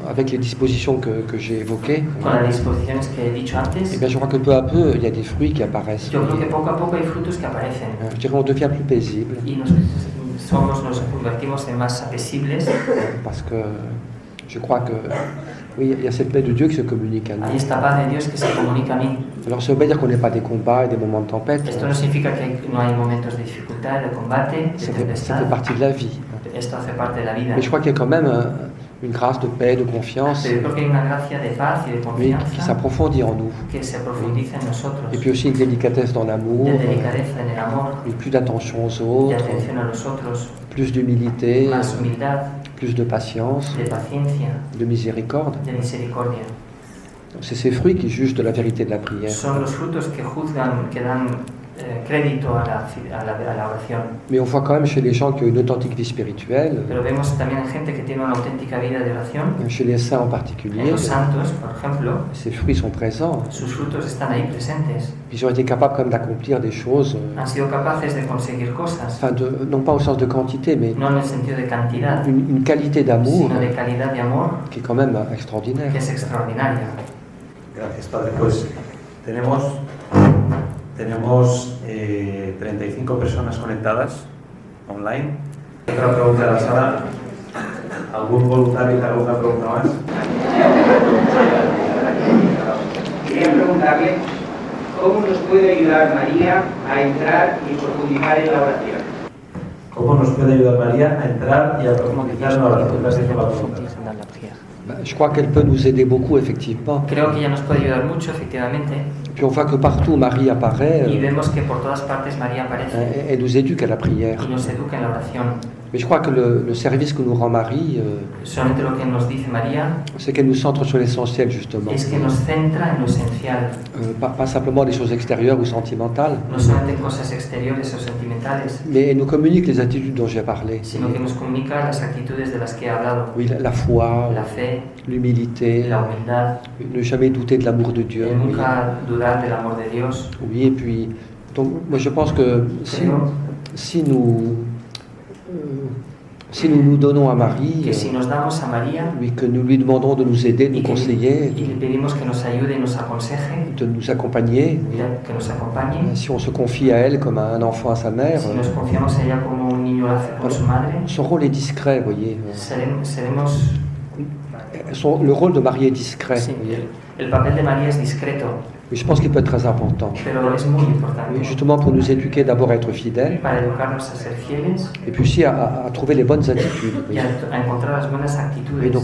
avec les dispositions que j'ai évoquées, con las disposiciones que he dicho eh antes, bien, je crois que peu à peu, il y a des fruits qui apparaissent. yo creo que poco a poco hay frutos que aparecen Je dirais on devient plus paisible, y nos convertimos en más accesibles. parce que je crois que, oui, il y a cette paix de Dieu qui se communique à Hay nous. esta paz de Dios que se comunica a mí. Alors ça veut pas dire qu'on n'est pas des combats et des moments de tempête, Esto no significa que no hay momentos de dificultad, de combate, de ça fait tempestad. partie de la vie. Esto hace parte de la vida. Mais je crois qu'il y a quand même une grâce de paix, de confiance, Pero yo creo que hay una gracia de paz y de oui, qui confianza s'approfondit en nous. que se profundiza en nosotros. Et puis aussi une délicatesse dans l'amour, De delicadeza en el amor, et plus d'attention aux de autres, atención a los otros, plus d'humilité, más humildad, plus de patience, de paciencia, de miséricorde. de misericordia. Donc c'est ces fruits qui jugent de la vérité de la prière. Son los frutos que juzgan, que dan crédito a la oración. Mais on voit quand même chez les gens qui ont une authentique vie spirituelle, Pero vemos también en gente que tiene una auténtica vida de oración. chez les saints en En particulier, los santos, por ejemplo, ces fruits sont présents. sus frutos están ahí presentes. Ils ont été capables quand même d'accomplir des choses, Han sido capaces de conseguir cosas, enfin non pas au sens de quantité, mais no en el sentido de cantidad, une qualité d'amour sino de calidad de amor, qui est quand même extraordinaire. que es extraordinaria. Gracias, Padre. Pues tenemos 35 personas conectadas online. Otra pregunta de la sala. ¿Algún voluntario que haga una pregunta más? Quería preguntarle cómo nos puede ayudar María a entrar y profundizar en la oración. ¿Cómo nos puede ayudar María a entrar y a Como que profundizar Dios en la puede oración? Gracias por la pregunta. profundizar en la prière. Je crois qu'elle peut nous aider beaucoup, effectivement. Creo que ella nos puede ayudar mucho, efectivamente, Puis on voit que partout où Marie apparaît, y vemos que por todas partes María aparece elle nous éduque à la prière. y nos educa en la oración. Mais je crois que le service que nous rend Marie, Solamente lo que nos dice María c'est qu'elle nous centre sur l'essentiel, justement. es que nos centra en lo esencial, Pas simplement des choses extérieures ou sentimentales, no solamente en cosas exteriores o sentimentales, mais elle nous communique les attitudes dont j'ai parlé. sino que nos comunica las actitudes de las que he hablado, Oui, la foi, la fe, l'humilité, la humildad, ne jamais douter de l'amour de Dieu. el Oui. nunca dudar del amor de Dios. Oui, et puis, donc, moi je pense que si nous nous donnons à Marie, Que si nos damos a María oui, que nous lui demandons de nous aider, de nous conseiller, y le pedimos que nos ayude y nos aconseje, de nous accompagner, oui. que nos acompañe, Si on se confie à elle comme à un enfant à sa mère, si nos confiamos a ella como un niño lo hace con su madre, son rôle est discret, vous voyez. seremos Le rôle de Marie est discret. sí, vous voyez. el papel de María es discreto, Mais je pense qu'il peut être très important. pero es muy importante Oui, justement pour nous éduquer d'abord à être fidèles, para educarnos a ser fieles et puis aussi à trouver les bonnes attitudes. vous y voyez. a encontrar las buenas actitudes, Et donc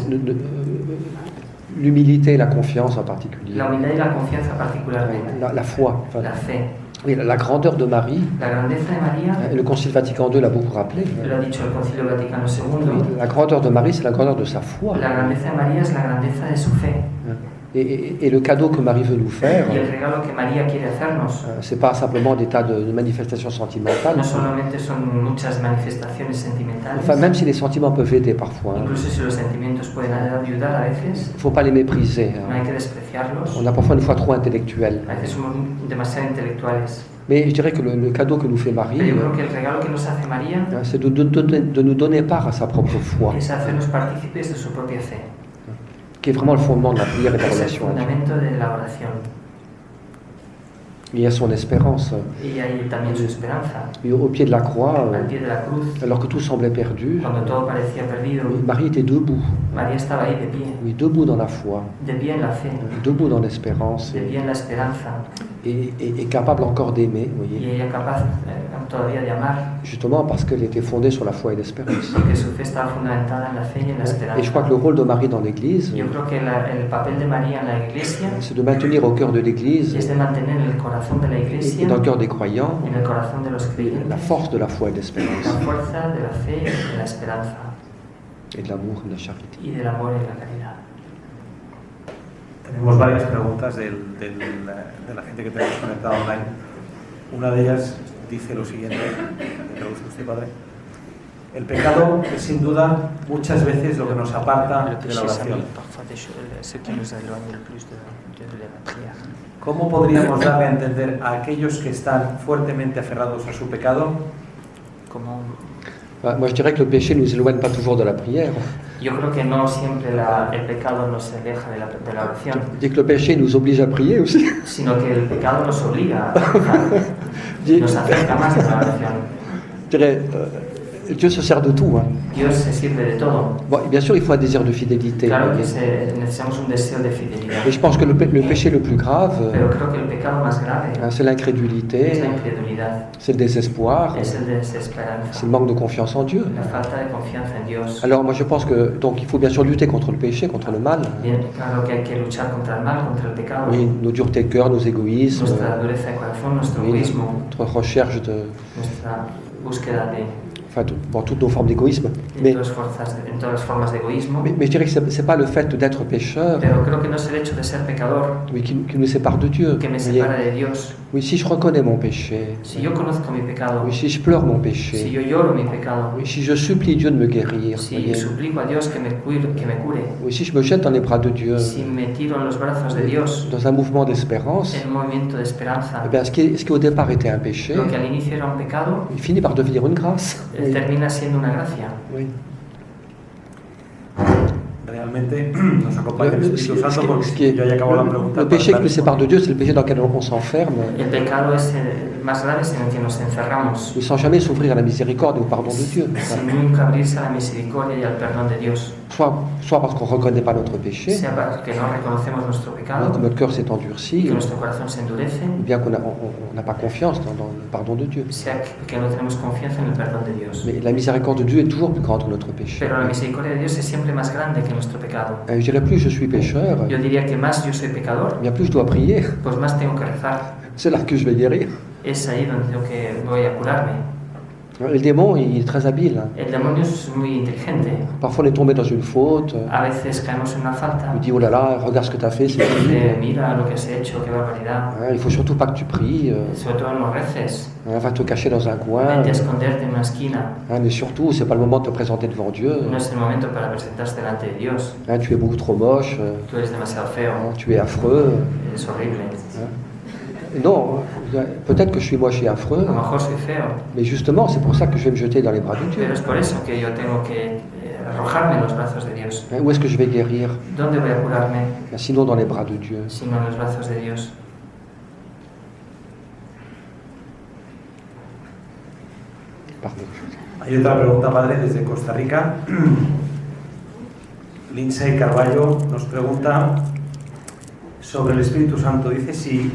l'humilité et la confiance en particulier. la humildad y la confianza particularmente, La foi. Enfin, la fe, oui, la grandeur de Marie, la grandeza de María, le Concile Vatican II l'a beaucoup rappelé. lo ha dicho el Concilio Vaticano II, Oui, la grandeur de Marie, c'est la grandeur de sa foi. la grandeza de María es la grandeza de su fe. Et le cadeau que Marie veut nous faire, Y el regalo que María quiere hacernos c'est pas simplement des tas de manifestations sentimentales. no solamente son muchas manifestaciones sentimentales, Enfin, même si les sentiments peuvent aider parfois, hein, incluso si los sentimientos pueden ayudar a veces, il ne faut pas les mépriser. no hay Hein. que despreciarlos. On a parfois une foi trop intellectuelle. A veces somos demasiado intelectuales. Mais je dirais que le cadeau que nous fait Marie, Pero yo creo que el regalo que nos hace María c'est de nous donner part à sa propre foi, es hacernos partícipes de su propia fe, qui est vraiment le fondement de la prière et de la es el relation à Dieu. fundamento de la oración. Il y a son espérance. Y hay también su esperanza. Et au pied de la croix, Al pie de la cruz, alors que tout semblait perdu, cuando todo parecía perdido, Marie était debout. María estaba ahí de pie, Oui, debout dans la foi, de pie en la fe, debout dans l'espérance, de pie en la esperanza, et capable encore d'aimer, vous y voyez, ella capaz todavía de amar, justement parce qu'elle était fondée sur la foi et l'espérance. porque su fe estaba fundamentada en la fe y en la esperanza. Et je crois que le rôle de Marie dans l'Église, Yo creo que el papel de María en la iglesia c'est de maintenir au cœur de l'Église es de mantener en el corazón de la et iglesia, dans le cœur des croyants en el corazón de los creyentes, la force de la foi et de la l'espérance, fuerza de la fe y de la esperanza, et de l'amour et de la charité. y del amor y de la caridad. Tenemos varias preguntas de la gente que tenemos conectada online. Una de ellas dice lo siguiente, ¿me traduce usted, Padre? El pecado es sin duda muchas veces lo que nos aparta de la oración. ¿Cómo podríamos darle a entender a aquellos que están fuertemente aferrados a su pecado? Moi, je dirais que le péché ne nous éloigne pas toujours de la prière. Yo creo que no siempre el pecado nos aleja de la oración, Je dis que le péché nous oblige à prier aussi. sino que el pecado nos obliga a rezar, Je nos acerca más a la oración. dirais, Dieu se sert de tout. Hein. Dios se sirve de todo. Bon, bien sûr, il faut un désir de fidélité. Claro que necesitamos un deseo de fidelidad. Et je pense que le péché le plus grave, Pero creo que el pecado más grave c'est l'incrédulité, es la incredulidad, c'est le désespoir, es el desesperanza, c'est le manque de confiance en Dieu. la falta de confianza en Dios. Alors moi je pense que donc il faut bien sûr lutter contre le péché, contre le mal. Bien, claro que hay que luchar contra el mal, contra el pecado, Oui, nos duretés de cœur, nos égoïsmes, nuestra dureza de corazón, nuestro oui, egoísmo, notre recherche de, nuestra búsqueda de enfin, bon, toutes nos formes d'égoïsme. Mais, en todas las formas de egoísmo. mais je dirais que c'est pas le fait d'être pécheur, Pero creo que no es el hecho de ser pecador oui, qui nous sépare de Dieu. que me Voyez. separa de Dios. Oui, si je reconnais mon péché, Si yo conozco mi pecado, oui, si je pleure mon si péché, yo lloro mi pecado, oui, si je supplie Dieu de me guérir, si voyez. suplico a Dios que me cure, Oui, si je me jette dans les bras de Dieu, si me tiro en los brazos de Dios, dans un mouvement d'espérance, en un movimiento de esperanza, eh bien, ce qui au départ était un péché, lo que al inicio era un pecado, il finit par devenir une grâce. Oui. termina siendo una gracia. Oui. Realmente nos acompaña el Espíritu Santo porque yo ya acabo la pregunta. Le péché qui nous sépare de Dieu, c'est le péché dans lequel on s'enferme, El pecado es el más grave, es en el que nos encerramos, mais sans jamais s'ouvrir à la miséricorde et au pardon de Dieu. sin nunca abrirse a la misericordia y al perdón de Dios, Soit parce qu'on ne reconnaît pas notre péché, sea porque no reconocemos nuestro que pecado notre cœur s'est y endurci, que nuestro corazón se endurece, ou bien qu'on n'a pas confiance dans le pardon de Dieu. sea que no tenemos confianza en el perdón de Dios. Mais la miséricorde de Dieu est toujours plus grande que notre péché. Pero la misericordia de Dios es siempre más grande que nuestro pecado. Je dirais plus je suis pécheur, Yo diría que más yo soy pecador, bien plus je dois prier. pues más tengo que rezar. C'est là que je vais guérir. Es ahí donde tengo que voy a curarme. Le démon, il est très habile. El demonio es muy inteligente. Parfois, on est tombé dans une faute. A veces caemos en una falta. Il dit, oh là là, regarde ce que tu as fait, c'est terrible. Mira lo que has hecho, qué barbaridad. Il faut surtout pas que tu pries. Sobre todo no reces. Va te cacher dans un coin. Vete a esconderte en una esquina. Mais surtout, c'est pas le moment de te présenter devant Dieu. No es el momento para presentarse delante de Dios. Tu es beaucoup trop moche. Tú eres demasiado feo. Tu es affreux. Es horrible. Non, peut-être que je suis moche et affreux, A lo mejor soy feo. mais justement, c'est pour ça que je vais me jeter dans les bras de Dieu. Pero es por eso que yo tengo que arrojarme en los brazos de Dios. Où est-ce que je vais guérir? ¿Dónde voy a curarme? Sinon dans les bras de Dieu. Sino en los brazos de Dios. Pardon. Hay otra pregunta, padre, desde Costa Rica. Lindsay Carballo nos pregunta sobre el Espíritu Santo. Dice si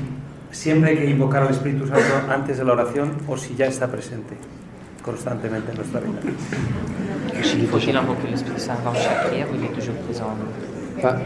siempre hay que invocar al Espíritu Santo antes de la oración o si ya está presente constantemente en nuestra vida. Faut-il invoquer l'Esprit Saint avant chaque prière ou il est toujours présent en nous? Enfin,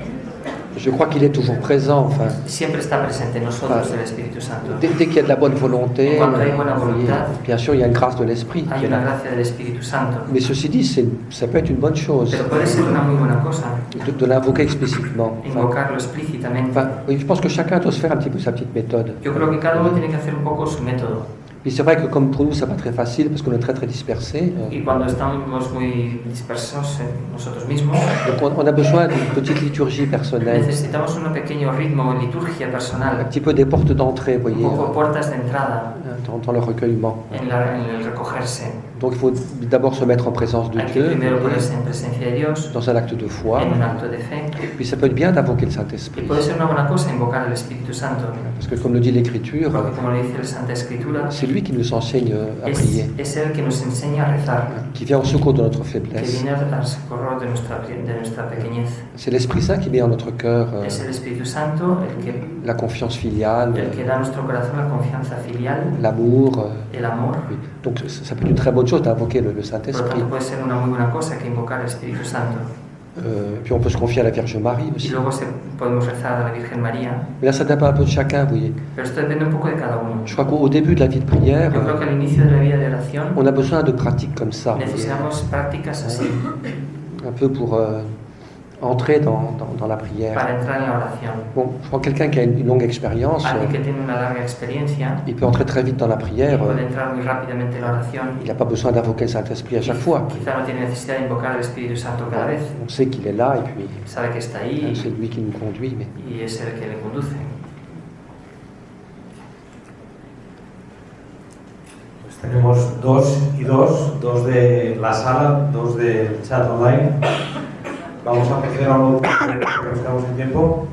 je crois qu'il est toujours présent. Enfin, Siempre está presente en nosotros el Espíritu Santo. dès qu'il y a de la bonne volonté, Cuando hay buena voluntad, bien sûr, il y a une grâce de l'Esprit. qui hay est una là. gracia del Espíritu Santo. Mais ceci dit, ça peut être une bonne chose Pero puede ser una muy buena cosa de l'invoquer explicitement. Enfin, invocarlo explícitamente. oui, je pense que chacun doit se faire un petit peu sa petite méthode. Yo creo que cada uno tiene que hacer un poco su método. Et c'est vrai que comme pour nous, c'est pas très facile parce qu'on est très très dispersés. Y cuando estamos muy dispersos en nosotros mismos, Donc on a besoin d'une petite liturgie personnelle, necesitamos un pequeño ritmo, liturgia un personal, petit peu des portes d'entrée, vous un voyez, poco puertas de entrada dans le recueillement. en el recogerse. Donc il faut d'abord se mettre en présence de Hay que Dieu, primero ponerse en presencia de Dios, dans un acte de foi. en un acto de fe. Puis ça peut être bien d'invoquer le Y Saint-Esprit. puede ser una buena cosa invocar al Espíritu Santo, Parce que comme le dit l'Écriture, porque como le dice la Santa Escritura, c'est lui qui nous enseigne à prier, es Él que nos enseña a rezar, qui vient au secours de notre que faiblesse. viene al socorro de nuestra pequeñez. C'est l'Esprit Saint qui met en notre cœur Es el Espíritu Santo la confiance filiale, el que da a nuestro corazón la confianza filial, l'amour. el amor. Oui. Donc ça peut être une très bonne chose d'invoquer le Por lo Saint-Esprit. tanto, puede ser una muy buena cosa que invocar al Espíritu Santo. Puis on peut se confier à la Vierge Marie Y aussi. luego podemos rezar a la Virgen María, Mais là, ça dépend un peu de chacun, vous voyez. pero esto depende un poco de cada uno. Je crois qu'au début de la vie de prière, Yo creo que al inicio de la vida de oración on a besoin de pratiques comme ça, vous voyez. necesitamos prácticas así Un peu pour entrer dans la prière. para entrar en la oración. Bon, je crois que quelqu'un qui a une longue expérience, Alguien que tiene una larga experiencia il peut entrer très vite dans la prière. puede entrar muy rápidamente en la oración. Il n'a pas besoin d'invoquer le Saint-Esprit à chaque fois. Quizá no tiene necesidad de invocar al Espíritu Santo cada vez. On sait qu'il est là et puis Sabe que está ahí c'est lui qui nous conduit. Mais... y es el que le conduce. Pues tenemos dos de la sala, dos del chat online. Vamos a pedir algo porque nos quedamos sin tiempo.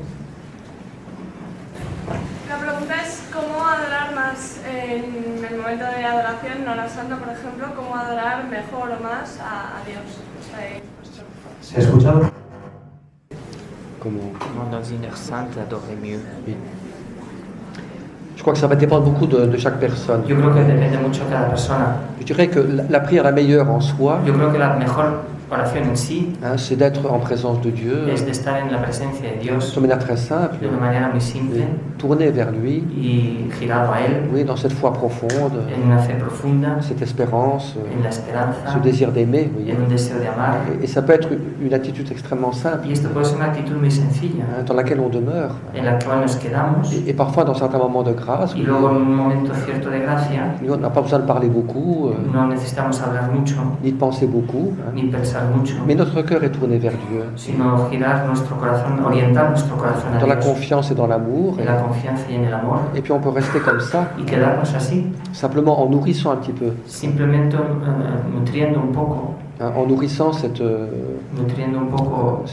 La pregunta es cómo adorar más en el momento momento de adoración, en hora santa, por ejemplo, cómo adorar mejor o más a Dios. ¿Se ha escuchado? Comment dans une heure sainte adorer mieux. Oui. Je crois que ça va dépendre beaucoup de chaque personne. Yo creo que depende mucho de cada persona. Je dirais que la prière la meilleure en soi, Yo creo que la mejor oración en sí c'est d'être en présence de Dieu, es de estar en la presencia de Dios de manière très simple, de una manera muy simple tourner vers lui, y girado a Él, oui, dans cette foi profonde, en una fe profunda, cette espérance, en la esperanza, ce désir d'aimer. Vous voyez. en un deseo de amar. Et ça peut être une attitude extrêmement simple, Y esto puede ser una actitud muy sencilla, dans laquelle on demeure. en la cual nos quedamos Et parfois, dans certains moments de grâce, y luego en un momento cierto de gracia on n'a pas besoin de parler beaucoup, no necesitamos hablar mucho ni de penser beaucoup, ni pensar mucho, mais notre cœur est tourné vers Dieu, sino girar nuestro corazón, orientar nuestro corazón a dans la Dios, confiance et dans l'amour. en la confianza y en el amor, Et puis on peut rester comme ça, y quedarnos así, simplement en nourrissant un petit peu, simplemente nutriendo un poco, en nourrissant nutriendo un poco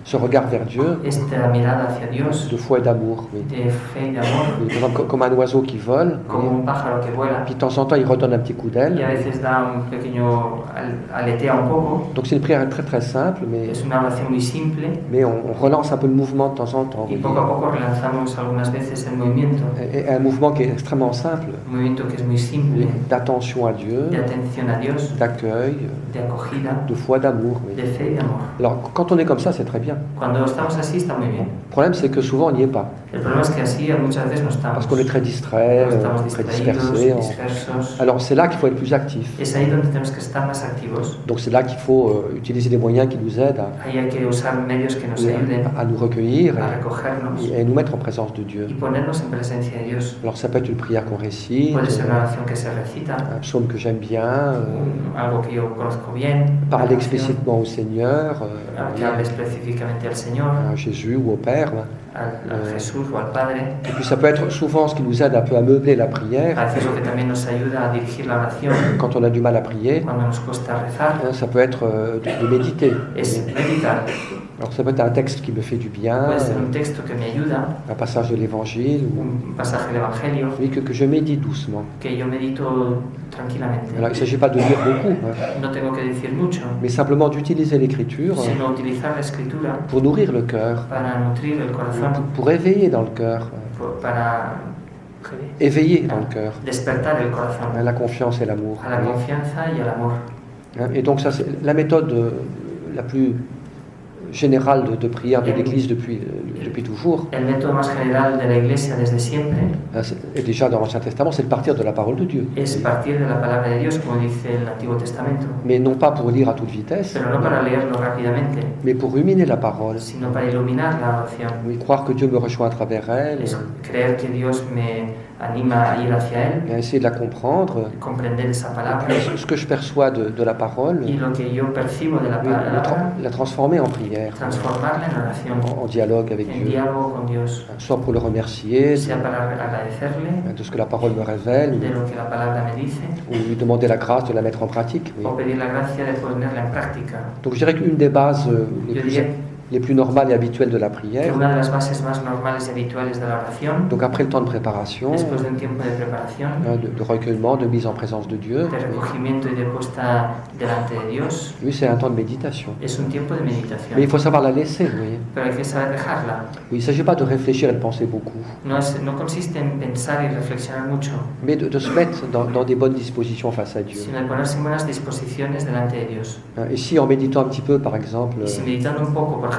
ce regard vers Dieu, esta mirada hacia Dios, de foi et d'amour. Oui. de fe y de amor, Oui, par exemple, comme un oiseau qui vole, como un pájaro que vuela, puis de temps en temps il redonne un petit coup y d'aile. a veces da un pequeño aletea un poco. Donc c'est une prière très très simple, Es una oración muy simple mais on relance un peu le mouvement de temps en temps. y Vous poco a poco relanzamos algunas veces el movimiento, voyez. Et un mouvement qui est extrêmement simple, un movimiento que es muy simple, d'attention à Dieu, de atención a Dios, d'accueil, de acogida, de foi, d'amour. Oui. de fe y de amor. Alors quand on est comme ça, c'est très bien. Cuando estamos así está muy bien. Le problème c'est que souvent on n'y est pas, El problema es que así muchas veces no estamos. parce qu'on est très distrait, Estamos très distraídos, dispersé. dispersos. Alors c'est là qu'il faut être plus actif. Es ahí donde tenemos que estar más activos. Donc c'est là qu'il faut utiliser des moyens qui nous aident Ahí hay que usar medios que nos ayuden à nous recueillir a recogernos et nous mettre en présence de Dieu. y ponernos en presencia de Dios. Alors ça peut être une prière qu'on récite, Puede ser una oración que se recita, un psaume que j'aime bien, algo que yo conozco bien, parler una oración, explicitement au Seigneur, que hable específicamente al Señor, à Jésus ou au Père. a Jesús o al Padre. Et puis ça peut être souvent ce qui nous aide un peu à meubler la prière. A veces lo que también nos ayuda a dirigir la oración Quand on a du mal à prier, cuando nos cuesta rezar ça peut être de méditer. es meditar. Alors ça peut être un texte qui me fait du bien, Puede ser un texto que me ayuda, un passage de l'Évangile, ou un pasaje del Evangelio, oui, que je médite doucement. que yo medito tranquilamente. Alors il ne s'agit pas de lire beaucoup, No tengo que decir mucho, mais simplement d'utiliser l'écriture sino utilizar la escritura pour nourrir le cœur, para nutrir el corazón, pour éveiller dans le cœur, para éveiller dans le cœur despertar el corazón la confiance et l'amour. a la confianza y al amor. Et donc ça c'est la méthode la plus générale de prière de l'Église depuis toujours. El método más general de la Iglesia desde siempre Et déjà dans l'Ancien Testament, c'est de partir de la parole de Dieu. es partir de la palabra de Dios, como dice el Antiguo Testamento, Mais non pas pour lire à toute vitesse, pero no para leerlo rápidamente, mais pour ruminer la parole. sino para iluminar la oración. Oui, croire que Dieu me rejoint à travers elle, Es creer que Dios me anima a ir hacia Él, et essayer de la comprendre. comprender esa palabra Ce que je perçois de la parole, y lo que yo percibo de la oui, palabra, la transformer en prière, transformarla en oración, en dialogue avec en Dieu, diálogo con Dios, soit pour le remercier sea para agradecerle de ce que la parole me révèle, de lo que la palabra me dice, ou lui demander la grâce de la mettre en pratique. Oui. o pedir la gracia de ponerla en práctica. Donc je dirais qu'une des bases Yo diría les plus normales et habituelles de la que prière, una de las bases más normales y habituales de la oración, donc après le temps de préparation, después de un tiempo de preparación, de recueillement, de mise en présence de Dieu, de recogimiento y de puesta delante de Dios, oui, c'est un temps de méditation. es un tiempo de Mais il meditación, faut savoir la laisser, vous voyez. pero hay que saber dejarla. Oui, il ne s'agit pas de réfléchir et de penser beaucoup, No consiste en pensar y reflexionar mucho, mais de se mettre dans des bonnes dispositions face à Dieu. sino de ponerse en buenas disposiciones delante de Dios. Et si en méditant un petit peu, par exemple, Y si meditando un poco, por ejemplo,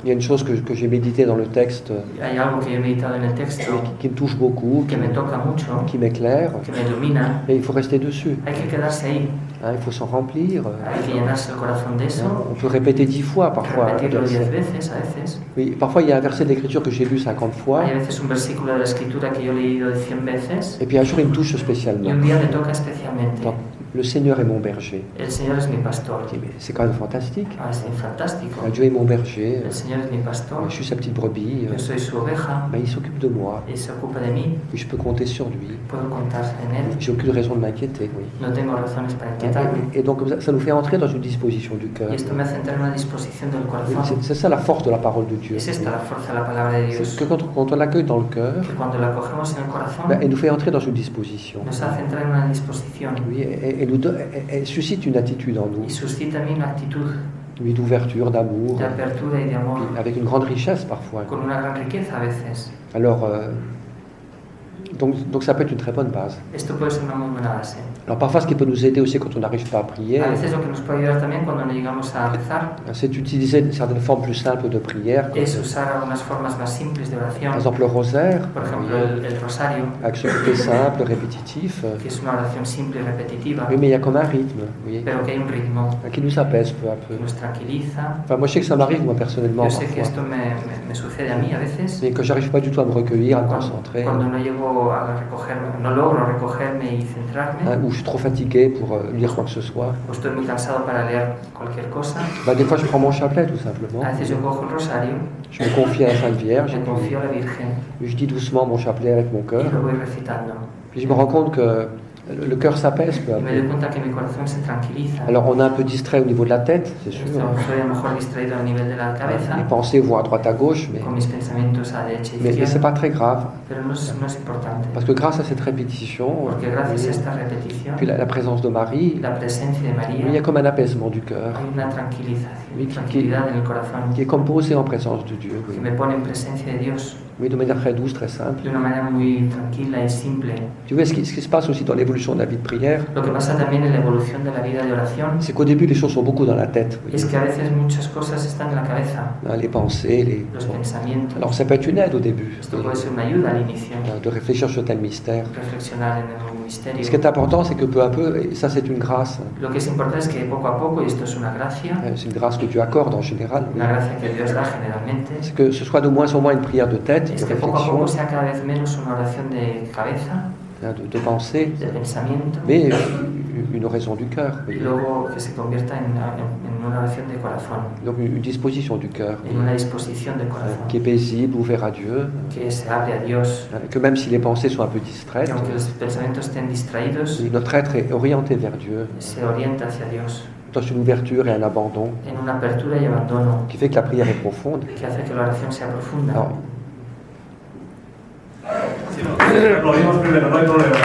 il y a une chose que j'ai médité dans le texte hay algo que yo he meditado en el texto qui me touche beaucoup, que me toca mucho, qui m'éclaire, que me ilumina, et il faut rester dessus. hay que quedarse ahí, Il faut s'en remplir. hay que llenarse el corazón de eso, On peut répéter 10 fois parfois. repetirlo 10 veces a veces. Oui, parfois il y a un verset d'écriture que j'ai lu 50 fois, Hay a veces un versículo de la Escritura que yo he leído 100 veces et puis un jour il me touche y spécialement. un día me toca especialmente. Donc, Le Seigneur est mon berger. El Señor es mi pastor. Je dis, mais c'est quand même fantastique. Ah, es fantástico. Dieu est mon berger. El Señor es mi pastor. Je suis sa petite brebis. Yo soy su oveja. Il s'occupe de moi. Él se ocupa de mí. Et je peux compter sur lui. Puedo contar en él. J'ai aucune raison de m'inquiéter. Oui. No tengo razones para inquietarme. Et donc ça nous fait entrer dans une disposition du cœur. Y esto me hace entrar en una disposición del corazón. C'est ça la force de la parole de Dieu. Es esta la fuerza de la palabra de Dios. Que quand on l'accueille dans le cœur, Que cuando la cogemos en el corazón, elle nous fait entrer dans une disposition. nos hace entrar en una disposición. Oui, elle suscite une attitude en nous, Y suscita en mí una actitud oui, d'ouverture, d'amour, de apertura y de amor, avec une grande richesse parfois. con una gran riqueza a veces. Alors, donc ça peut être une très bonne base. Esto puede ser una muy buena base. Alors parfois, ce qui peut nous aider aussi quand on n'arrive pas à prier, A veces lo que nos puede ayudar también cuando no llegamos a rezar c'est d'utiliser une certaine forme plus simple de prière, comme, es usar algunas formas más simples de par oración. exemple le rosaire, Por ejemplo, el rosario, avec ce côté simple, répétitif. que es una oración simple y repetitiva, Oui, mais il y a comme un rythme, oui, pero que hay un ritmo qui nous apaise peu à peu. que nos tranquiliza. Enfin, moi, je sais que ça m'arrive, moi, personnellement, Yo sé que parfois. esto me sucede a mí a veces. Mais que j'arrive pas du tout à me recueillir, à me concentrer, Cuando no llego a recogerme, no logro recogerme y centrarme, ou je suis trop fatigué pour lire quoi que ce soit. o estoy muy cansado para leer cualquier cosa, Des fois, je prends mon chapelet, tout simplement. a veces yo cojo el rosario, Je me confie à la Sainte Vierge, et me confío a la Virgen puis je dis doucement mon chapelet avec mon y cœur. lo voy recitando. Puis je me rends compte que le cœur s'apaise peu à Y me doy peu. cuenta que mi corazón se tranquiliza. Alors, on est un peu distrait au niveau de la tête, c'est sûr. Soy a lo mejor distraído a nivel de la cabeza, Les pensées vont à droite à gauche, con mis pensamientos a derecha y mais c'est izquierda, pas très grave. pero no es importante, Parce que grâce à cette répétition, porque gracias a esta repetición, puis la présence de Marie, la presencia de il y a María, comme un apaisement du cœur, hay una tranquilización, Oui, tranquilidad en el corazón qui est comme posé en présence de Dieu. que Oui, me pone en presencia de Dios oui, de manière très douce, très simple. de una manera muy tranquila y simple. Tu vois, ce qui se passe aussi dans l'évolution de la vie de prière, Lo que pasa también en la evolución de la vida de oración c'est qu'au début, les choses sont beaucoup dans la tête. Oui. es que a veces muchas cosas están en la cabeza, Les pensées, los pensamientos. Alors ça peut être une aide au début, Esto puede ser una ayuda al inicio, de réfléchir sur tel mystère. reflexionar en el misterio. Ce qui est important, c'est que peu à peu, et ça c'est une grâce, Lo que es importante es que poco a poco, y esto es una gracia, c'est une grâce que Dieu accorde en général, oui, una gracia que Dios da generalmente, c'est que ce soit de moins en moins une prière de tête, es de que poco a réflexion, poco sea cada vez menos una oración de cabeza, de pensée, de pensamiento, mais une oraison du cœur, y oui. luego que se convierta en una oración de corazón, Donc une disposition du cœur en una disposición de corazón, qui est paisible, ouvert à Dieu, que se abre a Dios, que même si les pensées sont un peu distraites, que aunque los pensamientos estén distraídos, notre être est orienté vers Dieu, se orienta hacia Dios, dans une ouverture et un abandon en una apertura y abandono, qui fait que la prière est profonde. que hace que la oración sea profunda. Alors, Lo vimos primero, no hay problema.